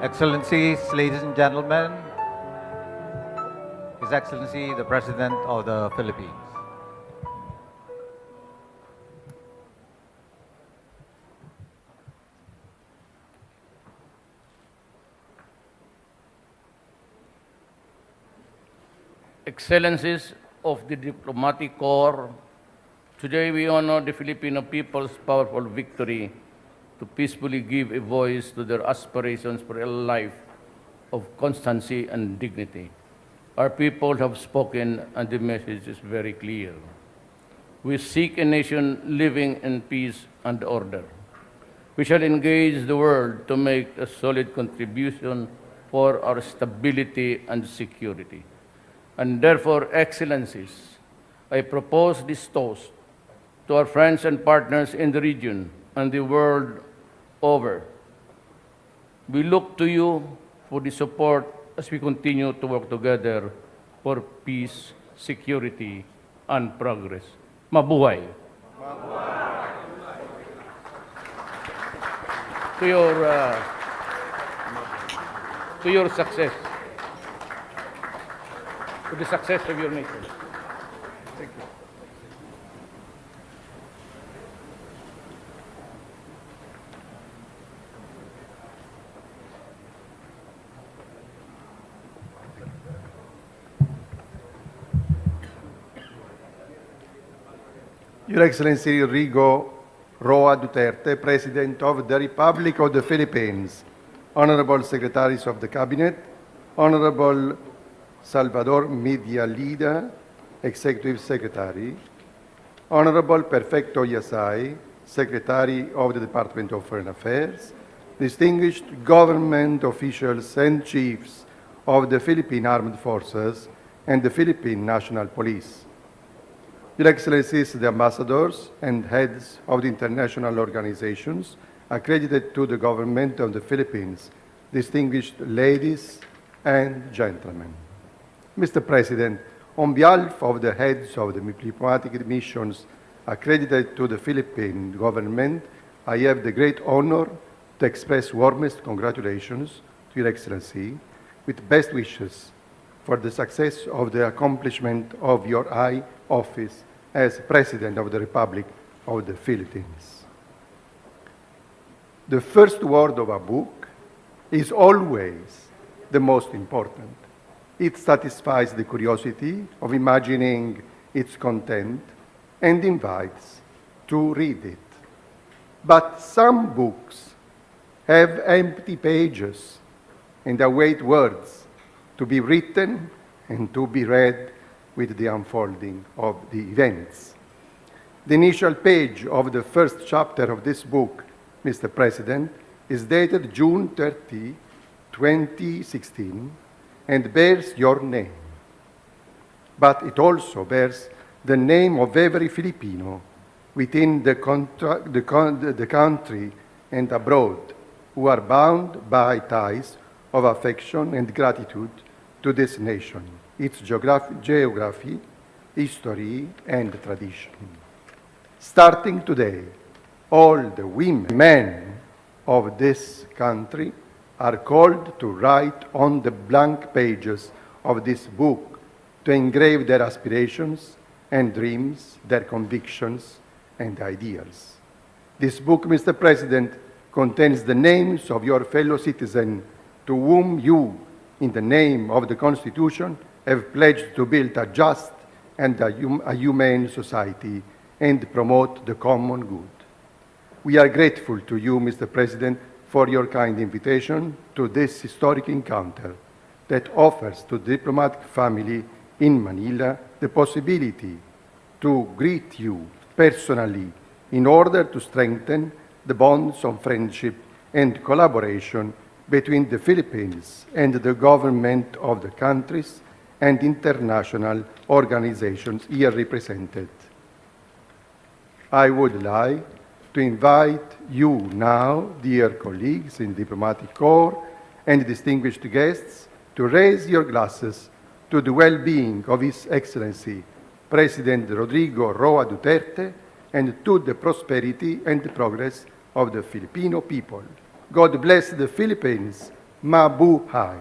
Excellencies, ladies and gentlemen, His Excellency, the President of the Philippines. Excellencies of the Diplomatic Corps, today we honor the Filipino people's powerful victory to peacefully give a voice to their aspirations for a life of constancy and dignity. Our people have spoken and the message is very clear. We seek a nation living in peace and order. We shall engage the world to make a solid contribution for our stability and security. And therefore, Excellencies, I propose this toast to our friends and partners in the region and the world over. We look to you for the support as we continue to work together for peace, security, and progress. Mabuhay! To your success, to the success of your nation. Thank you. Your Excellency Rigo Roa Duterte, President of the Republic of the Philippines, Honorable Secretaries of the Cabinet, Honorable Salvador Media Leader, Executive Secretary, Honorable Perfecto Yasay, Secretary of the Department of Foreign Affairs, distinguished government officials and chiefs of the Philippine Armed Forces and the Philippine National Police, Your Excellencies, the ambassadors and heads of the international organizations accredited to the government of the Philippines, distinguished ladies and gentlemen. Mr. President, on behalf of the heads of the diplomatic missions accredited to the Philippine government, I have the great honor to express warmest congratulations to Your Excellency with best wishes for the success of the accomplishment of your high office as President of the Republic of the Philippines. The first word of a book is always the most important. It satisfies the curiosity of imagining its content and invites to read it. But some books have empty pages and await words to be written and to be read with the unfolding of the events. The initial page of the first chapter of this book, Mr. President, is dated June 30, 2016, and bears your name. But it also bears the name of every Filipino within the country and abroad who are bound by ties of affection and gratitude to this nation, its geography, history, and tradition. Starting today, all the women, men of this country are called to write on the blank pages of this book to engrave their aspirations and dreams, their convictions and ideals. This book, Mr. President, contains the names of your fellow citizens to whom you, in the name of the Constitution, have pledged to build a just and a humane society and promote the common good. We are grateful to you, Mr. President, for your kind invitation to this historic encounter that offers to the diplomatic family in Manila the possibility to greet you personally in order to strengthen the bonds of friendship and collaboration between the Philippines and the government of the countries and international organizations here represented. I would like to invite you now, dear colleagues in Diplomatic Corps and distinguished guests, to raise your glasses to the well-being of His Excellency President Rodrigo Roa Duterte and to the prosperity and progress of the Filipino people. God bless the Philippines. Mabuhay.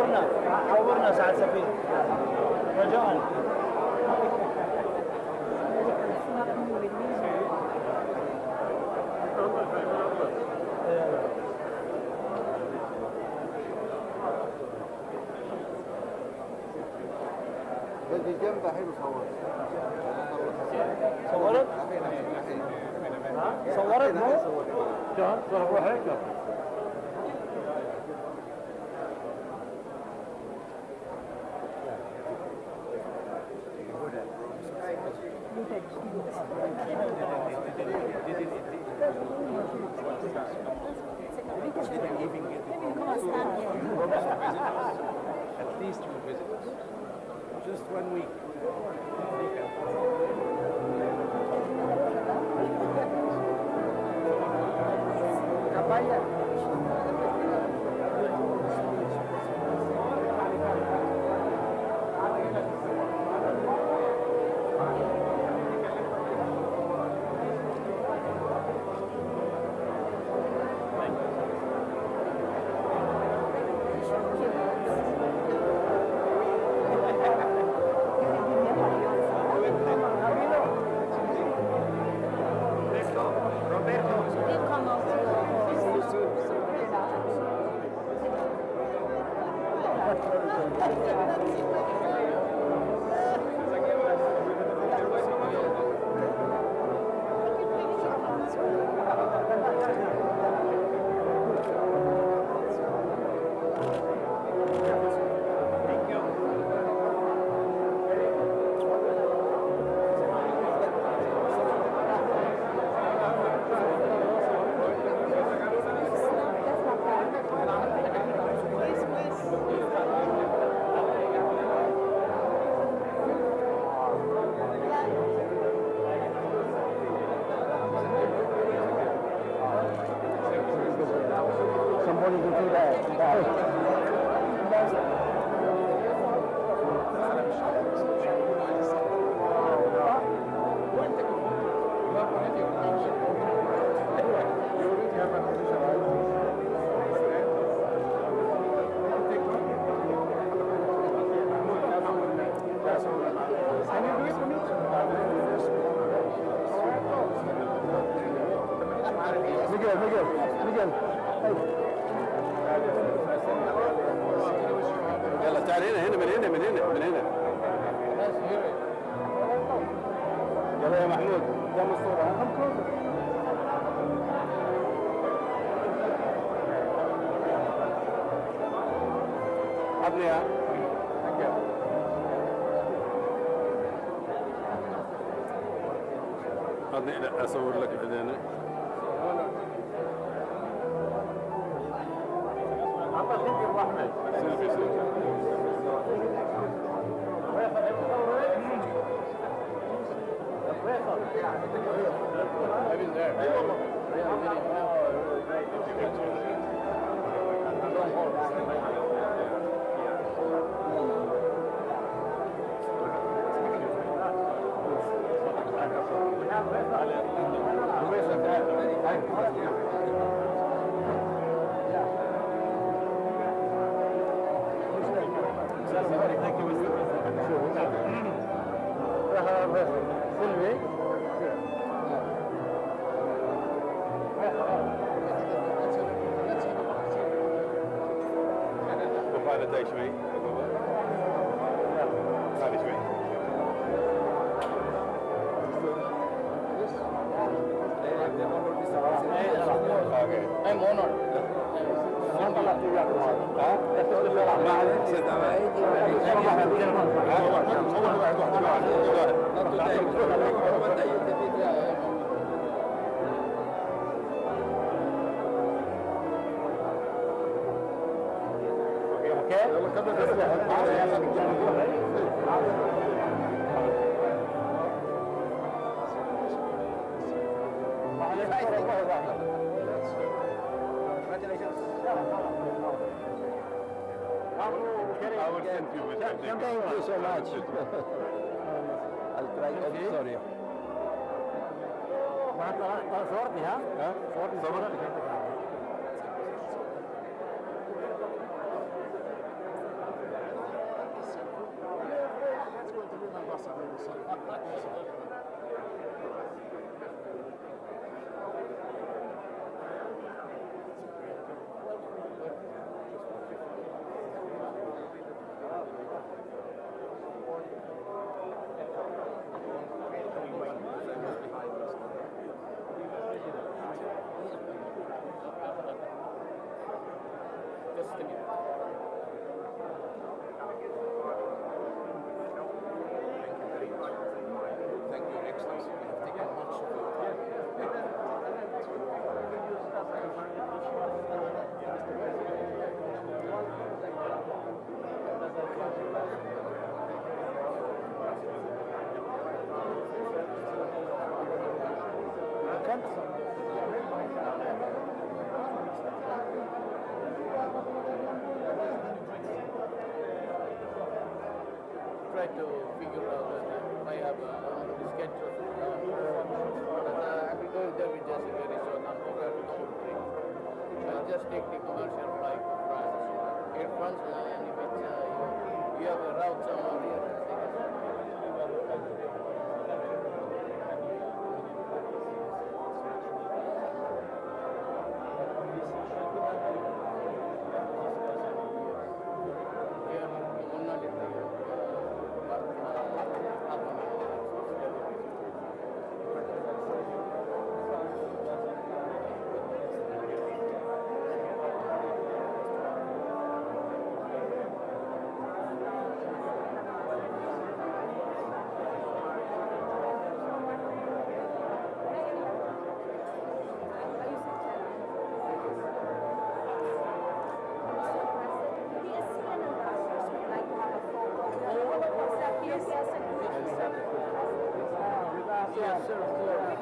صورنا سعد سفير رجاء. الجنب حلو صور. صورت؟ صورت مو؟ جان روح هيك. At least 2 visitors. Just 1 week. يلا تعال هنا من هنا. يلا يا محمود قدام الصورة. حبني لا اصور لك بعدين. شوي هذه شوي I'm honored. I will send you with Thank you so much. I'll try. I'm sorry. صورتني ها؟ صورتني to meet you. Thank you, Your Excellency. We have taken much of your time. Try to figure out if I have a schedule. But I will go there with just a very short uncovered country. I'll just take the commercial flight to France. Air France, and if it's, you have a route somewhere here. Yes, sir, of course.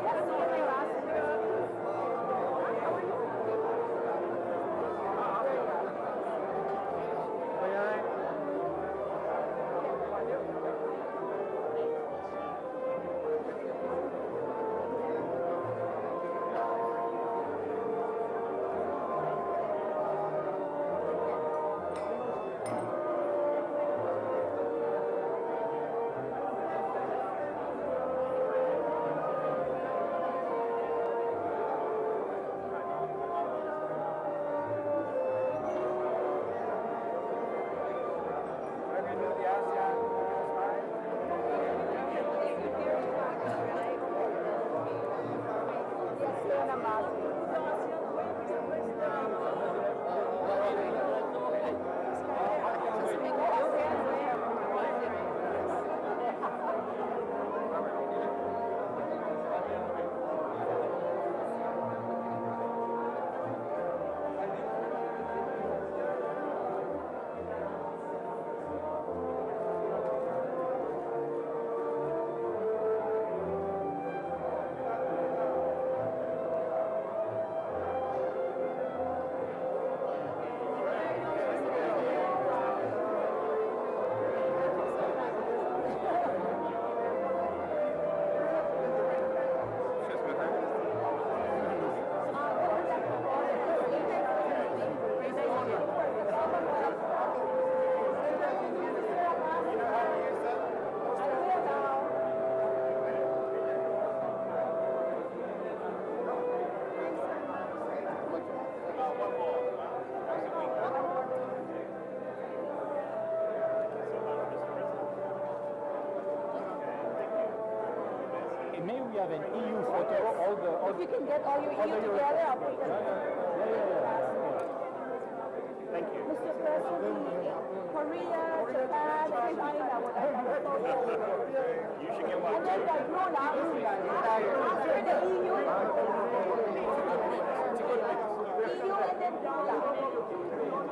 Maybe we have an EU photo, all If you can get all your EU together, I'll put them. Thank you. Mr. President, Korea, Japan, and China would like to have a photo. You should get one. And then the blue now, after the EU, EU and then blue now.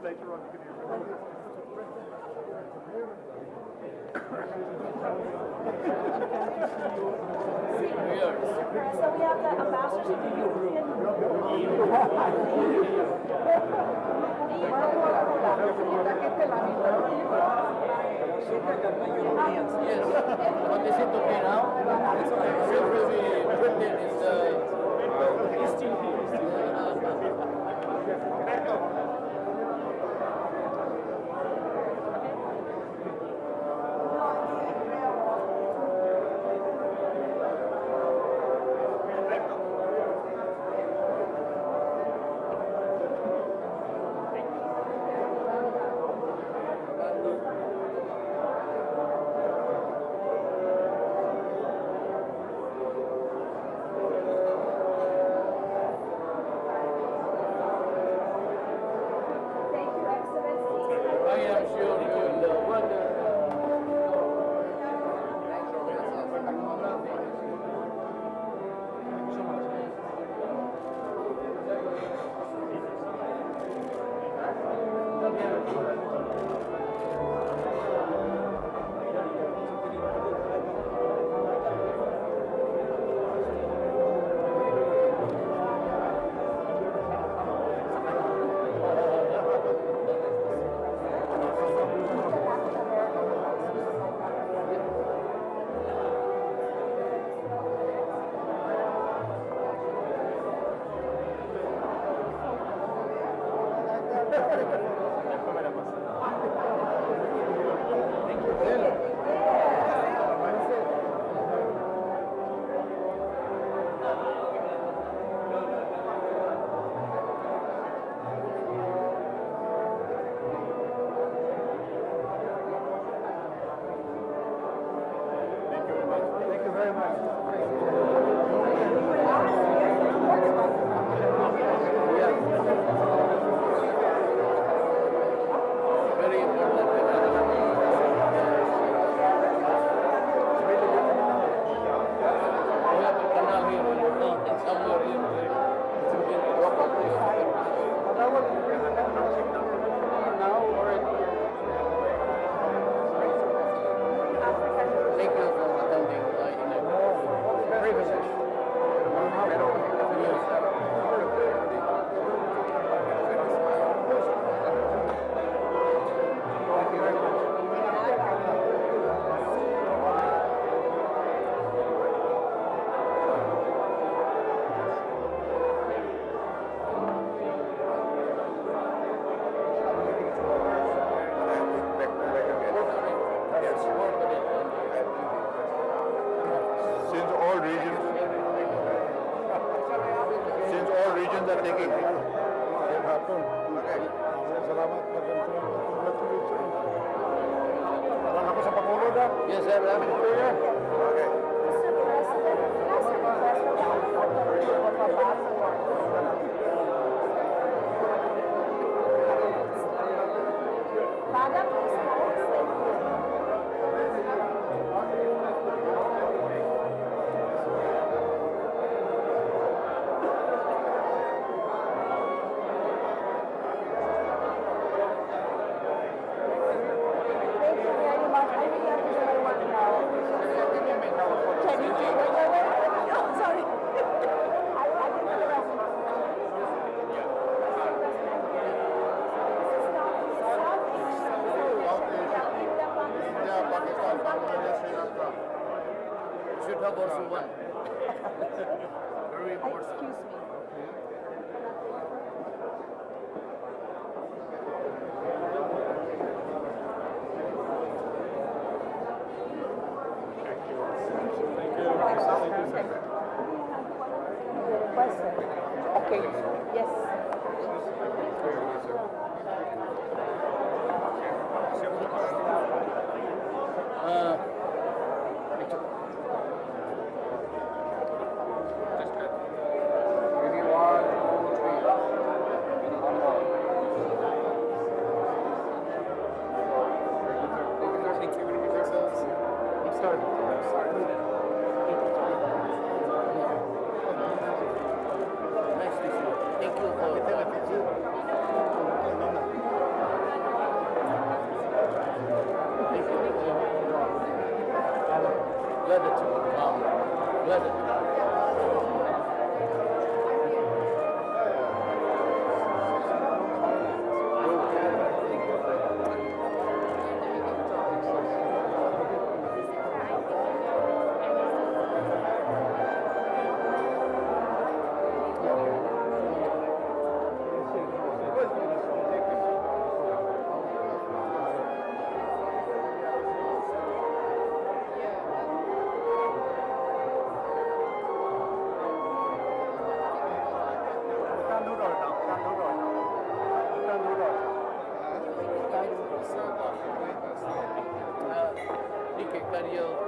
Later on, you can hear So we have the ambassadors of the European Yes. What is it to pay now? Should we put it is still here. Congratulations are taking. Salamat. Congratulations. Parang ako sa Pangulo na. Yes, sir. Okay. Should have also one. Very important. Excuse me. Okay. Yes. Thank you for glad that you glad that Kayo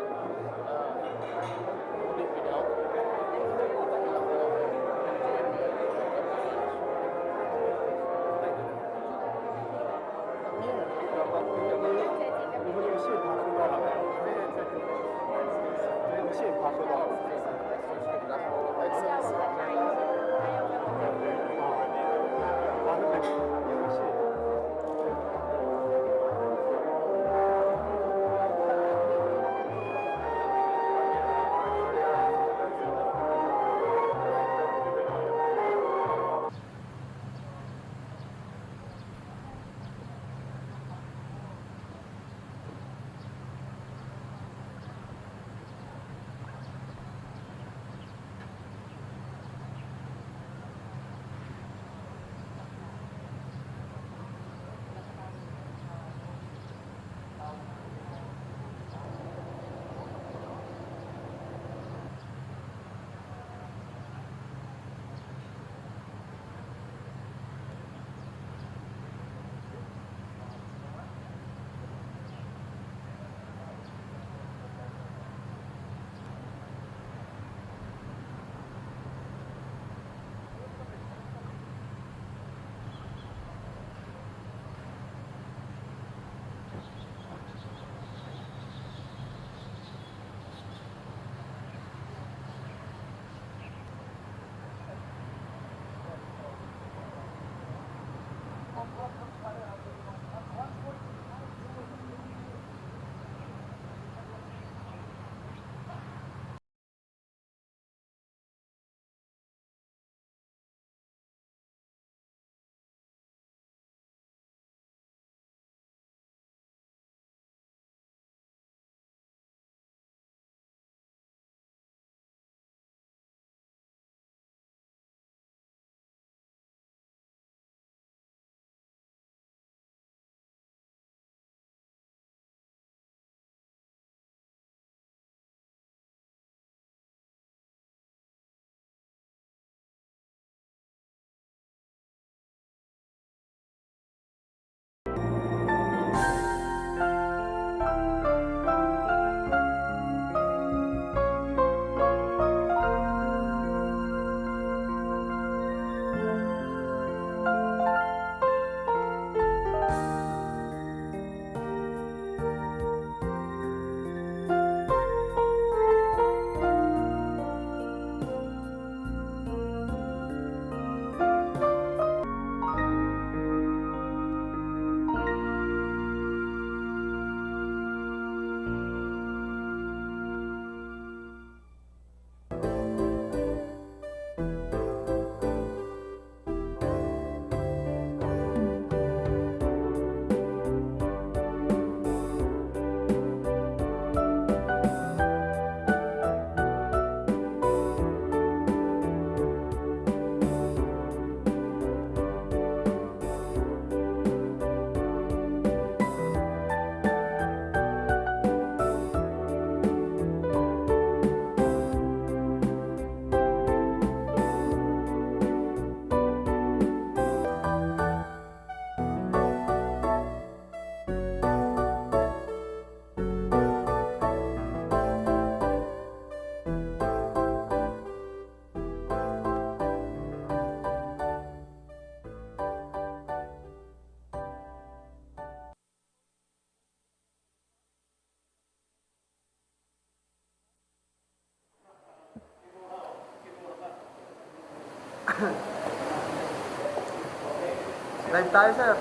Live tayo, sir.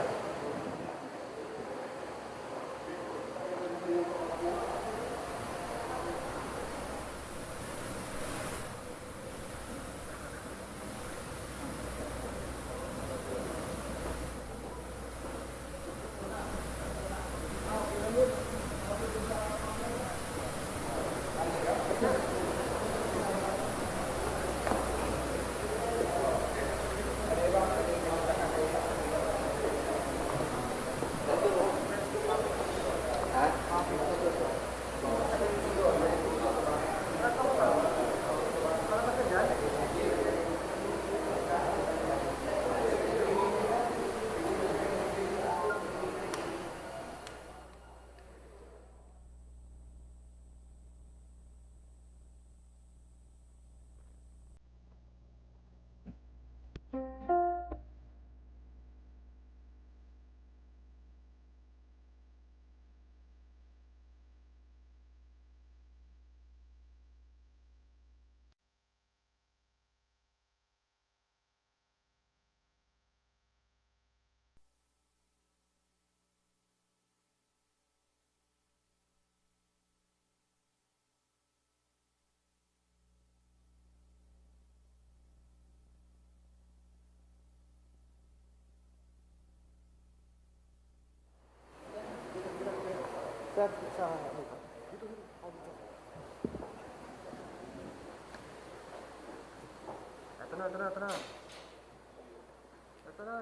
Ito na.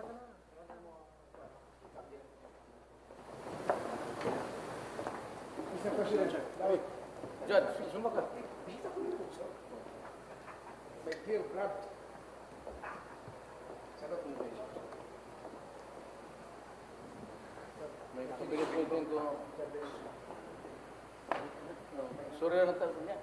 Mr. President, Judge, sumagot. My dear blood. Sagot mo ba? May kapilit ko. Sorry na tayo niya.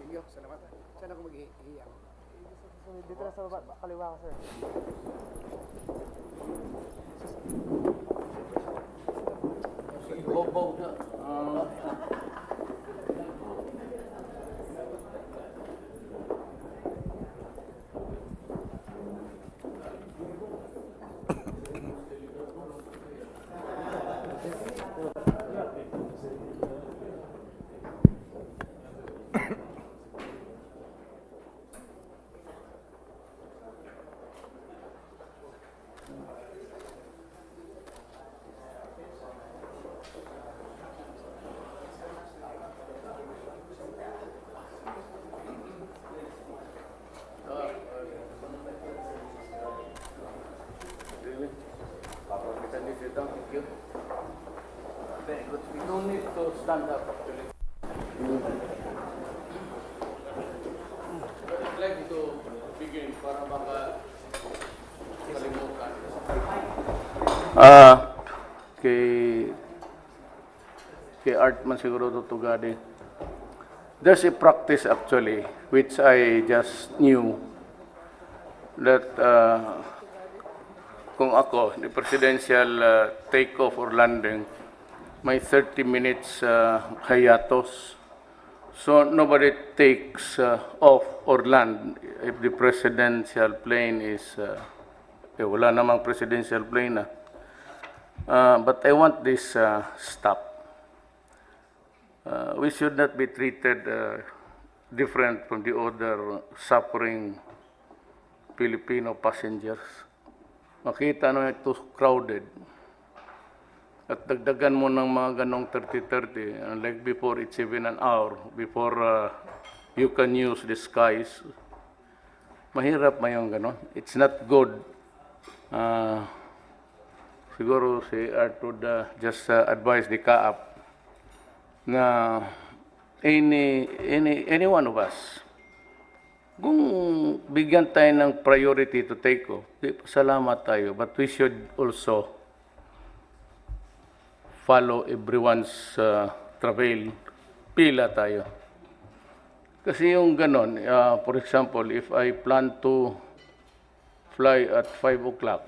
Ninyo, salamat. Saan ako mag-iiyak? Dito na sa baba, kaliwa ka, sir. Bobo na. Very good. We don't need to stand up actually. I'd like to begin para kalimutan. Kay Artman siguro tutugadi. There's a practice actually which I just knew that kung ako, the presidential takeoff or landing, may 30 minutes hiatus. So nobody takes off or land if the presidential plane is, wala namang presidential plane na. But I want this stop. We should not be treated different from the other suffering Filipino passengers. Makita nyo ito crowded. At dagdagan mo ng mga ganong 30-30, like before it's even an hour, before you can use the skies. Mahirap mayong ganon. It's not good. Siguro si Art would just advise the CAAP na any one of us, kung bigyan tayo ng priority to take off, salamat tayo. But we should also follow everyone's travel. Pila tayo. Kasi yung ganon, for example, if I plan to fly at 5 o'clock,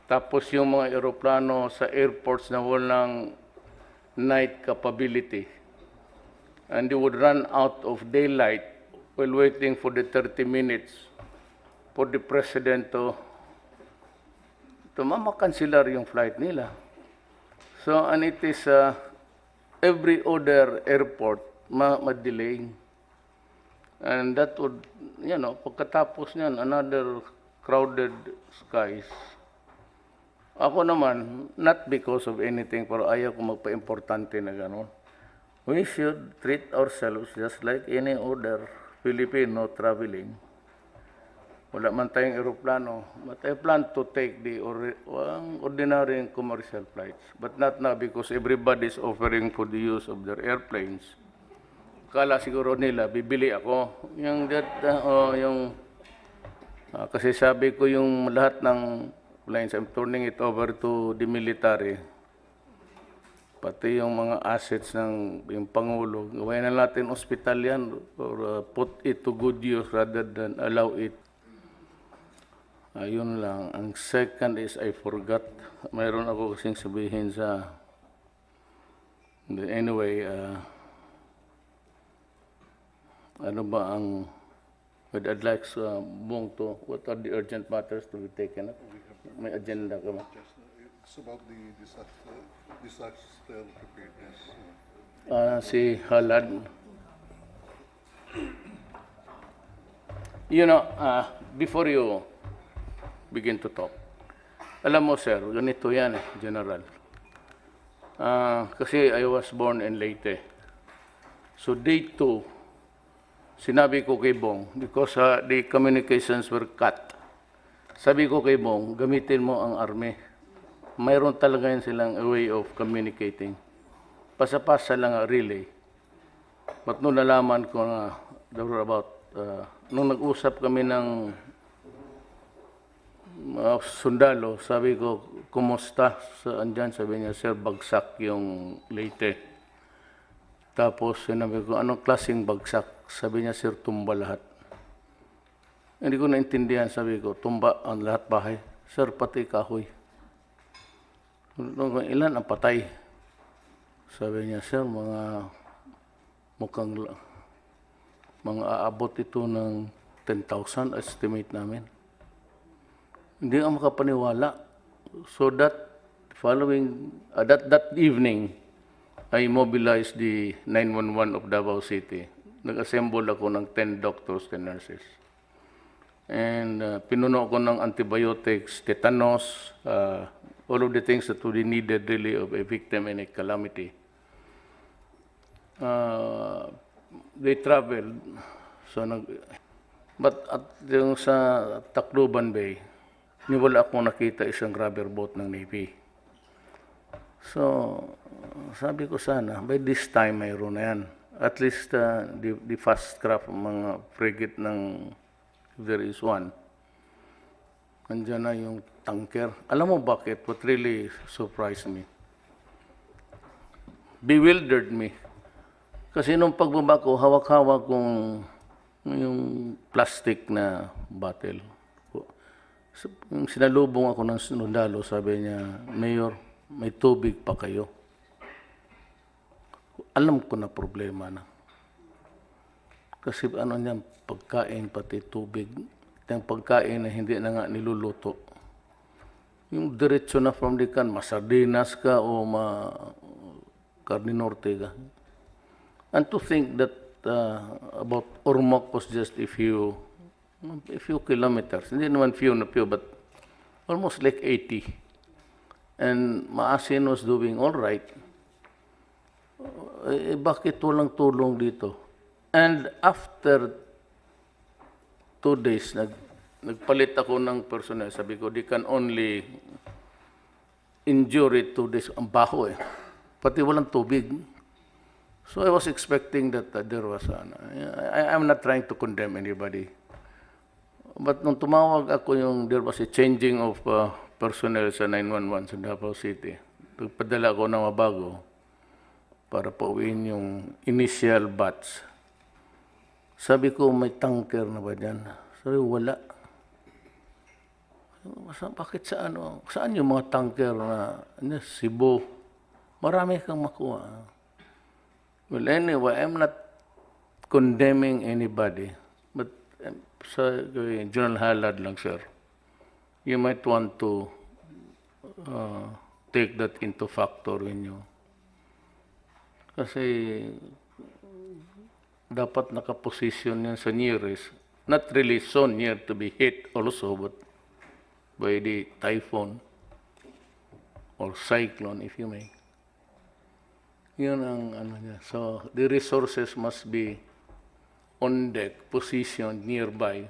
Tapos yung mga eroplano sa airports na walang night capability. And they would run out of daylight while waiting for the 30 minutes for the president to mamakansilar yung flight nila. So, and it is every other airport ma-delay. And that would, you know, pagkatapos niyan, another crowded skies. Ako naman, not because of anything, pero ayaw ko magpa-importante na gano'n. We should treat ourselves just like any other Filipino traveling. Wala man tayong aeroplano, but I plan to take the ordinary commercial flights. But not now because everybody is offering for the use of their airplanes. Kala siguro nila, bibili ako. Kasi sabi ko yung lahat ng planes, I'm turning it over to the military. Pati yung mga assets ng yung Pangulo. Gawin na natin ospital yan or put it to good use rather than allow it. Ayun lang. Ang second is I forgot. Mayroon ako kasing sabihin sa... Anyway, ano ba ang... I'd like Bong to... What are the urgent matters to be taken up? May agenda ka ba? It's about the disaster preparedness. Si Halad. You know, before you begin to talk, alam mo sir, ganito yan General. Kasi I was born in Leyte. So day 2, sinabi ko kay Bong, because the communications were cut, sabi ko kay Bong, gamitin mo ang army. Mayroon talaga yan silang a way of communicating. Pasa-pasa lang relay. But nung nalaman ko na, there were about, nung nag-usap kami ng sundalo, sabi ko, kumusta? Andyan, sabi niya, sir, bagsak yung Leyte. Tapos, sinabi ko, anong klaseng bagsak? Sabi niya, sir, tumba lahat. Hindi ko naintindihan, sabi ko, tumba ang lahat bahay. Sir, pati kahoy. Ilan ang patay? Sabi niya, sir, mukhang mga aabot ito ng 10,000 estimate namin. Hindi ako makapaniwala. So that following, that evening, I mobilized the 911 of Davao City. Nag-assemble ako ng 10 doctors and nurses. And pinuno ko ng antibiotics, tetanus, all of the things that would be needed really of a victim in a calamity. They traveled. So but at yung sa Tacloban Bay, wala akong nakita isang rubber boat ng Navy. So sabi ko sana, by this time mayroon na yan. At least the fast craft, mga frigate ng, if there is one, nandiyan na yung tanker. Alam mo bakit? What really surprised me? Bewildered me. Kasi nung pagbaba ko, hawak-hawak kong yung plastic na bottle. Yung sinalubong ako ng sundalo, sabi niya, Mayor, may tubig pa kayo. Alam ko na problema na. Kasi ano niyan, pagkain pati tubig. Yung pagkain na hindi na nga niluluto. Yung diretso na from the can, masardinas ka o karne norte ka. And to think that about Ormoc was just a few kilometers. Hindi naman few, but almost like 80. And Maasin was doing all right. Bakit walang tulong dito? And after 2 days, nagpalit ako ng personnel. Sabi ko, they can only endure it 2 days. Ang baho eh. Pati walang tubig. So I was expecting that there was I'm not trying to condemn anybody. But nung tumawag ako there was a changing of personnel sa 911 sa Davao City. Nagpadala ako ng mabago para pauwiin yung initial batch. Sabi ko, may tanker na ba dyan? Sabi, wala. Bakit sa ano? Saan yung mga tanker na Cebu? Marami kang makuha. Well, anyway, I'm not condemning anybody. But sa general halad lang, sir. You might want to take that into factor when you... Kasi dapat nakaposition yan sa nearest. Not really so near to be hit also, but by the typhoon or cyclone, if you may. Yun ang ano niya. So, the resources must be on deck, positioned nearby.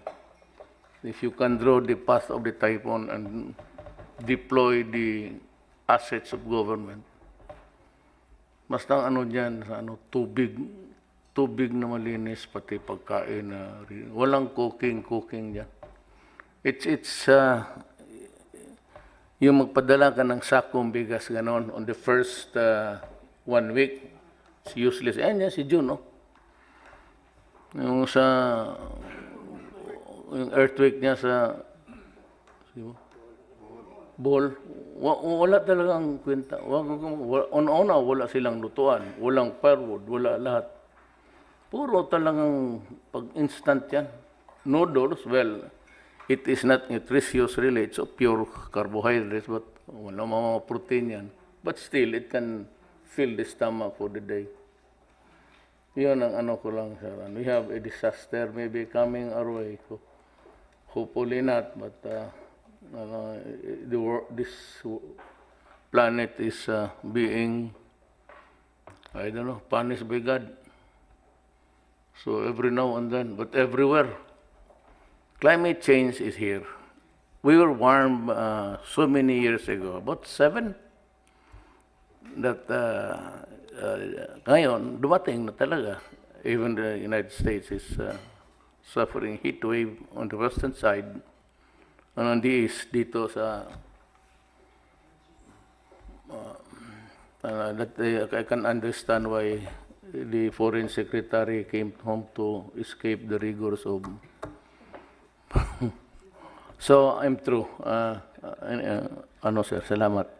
If you can draw the path of the typhoon and deploy the assets of government, basta ano dyan, ano, tubig na malinis, pati pagkain na walang cooking dyan. It's yung magpadala ka ng sakong bigas ganon on the first 1 week, it's useless. Ayan yan, si Jhun, no? Yung earthquake niya sa Bol, wala talagang kwenta. Una, wala silang lutuan, walang firewood, wala lahat. Puro talagang pag-instant yan. Noodles, well, it is not nutritious really, it's pure carbohydrates, but wala mga protein yan. But still, it can fill the stomach for the day. Yun ang ano ko lang, sir. We have a disaster maybe coming our way. Hopefully not, but this planet is being, I don't know, punished by God. So every now and then, but everywhere, climate change is here. We were warned so many years ago, about 7, that ngayon, dumating na talaga. Even the United States is suffering heat wave on the western side, and on the east, dito sa, I can understand why the foreign secretary came home to escape the rigors of... So, I'm through. Ano, sir, salamat.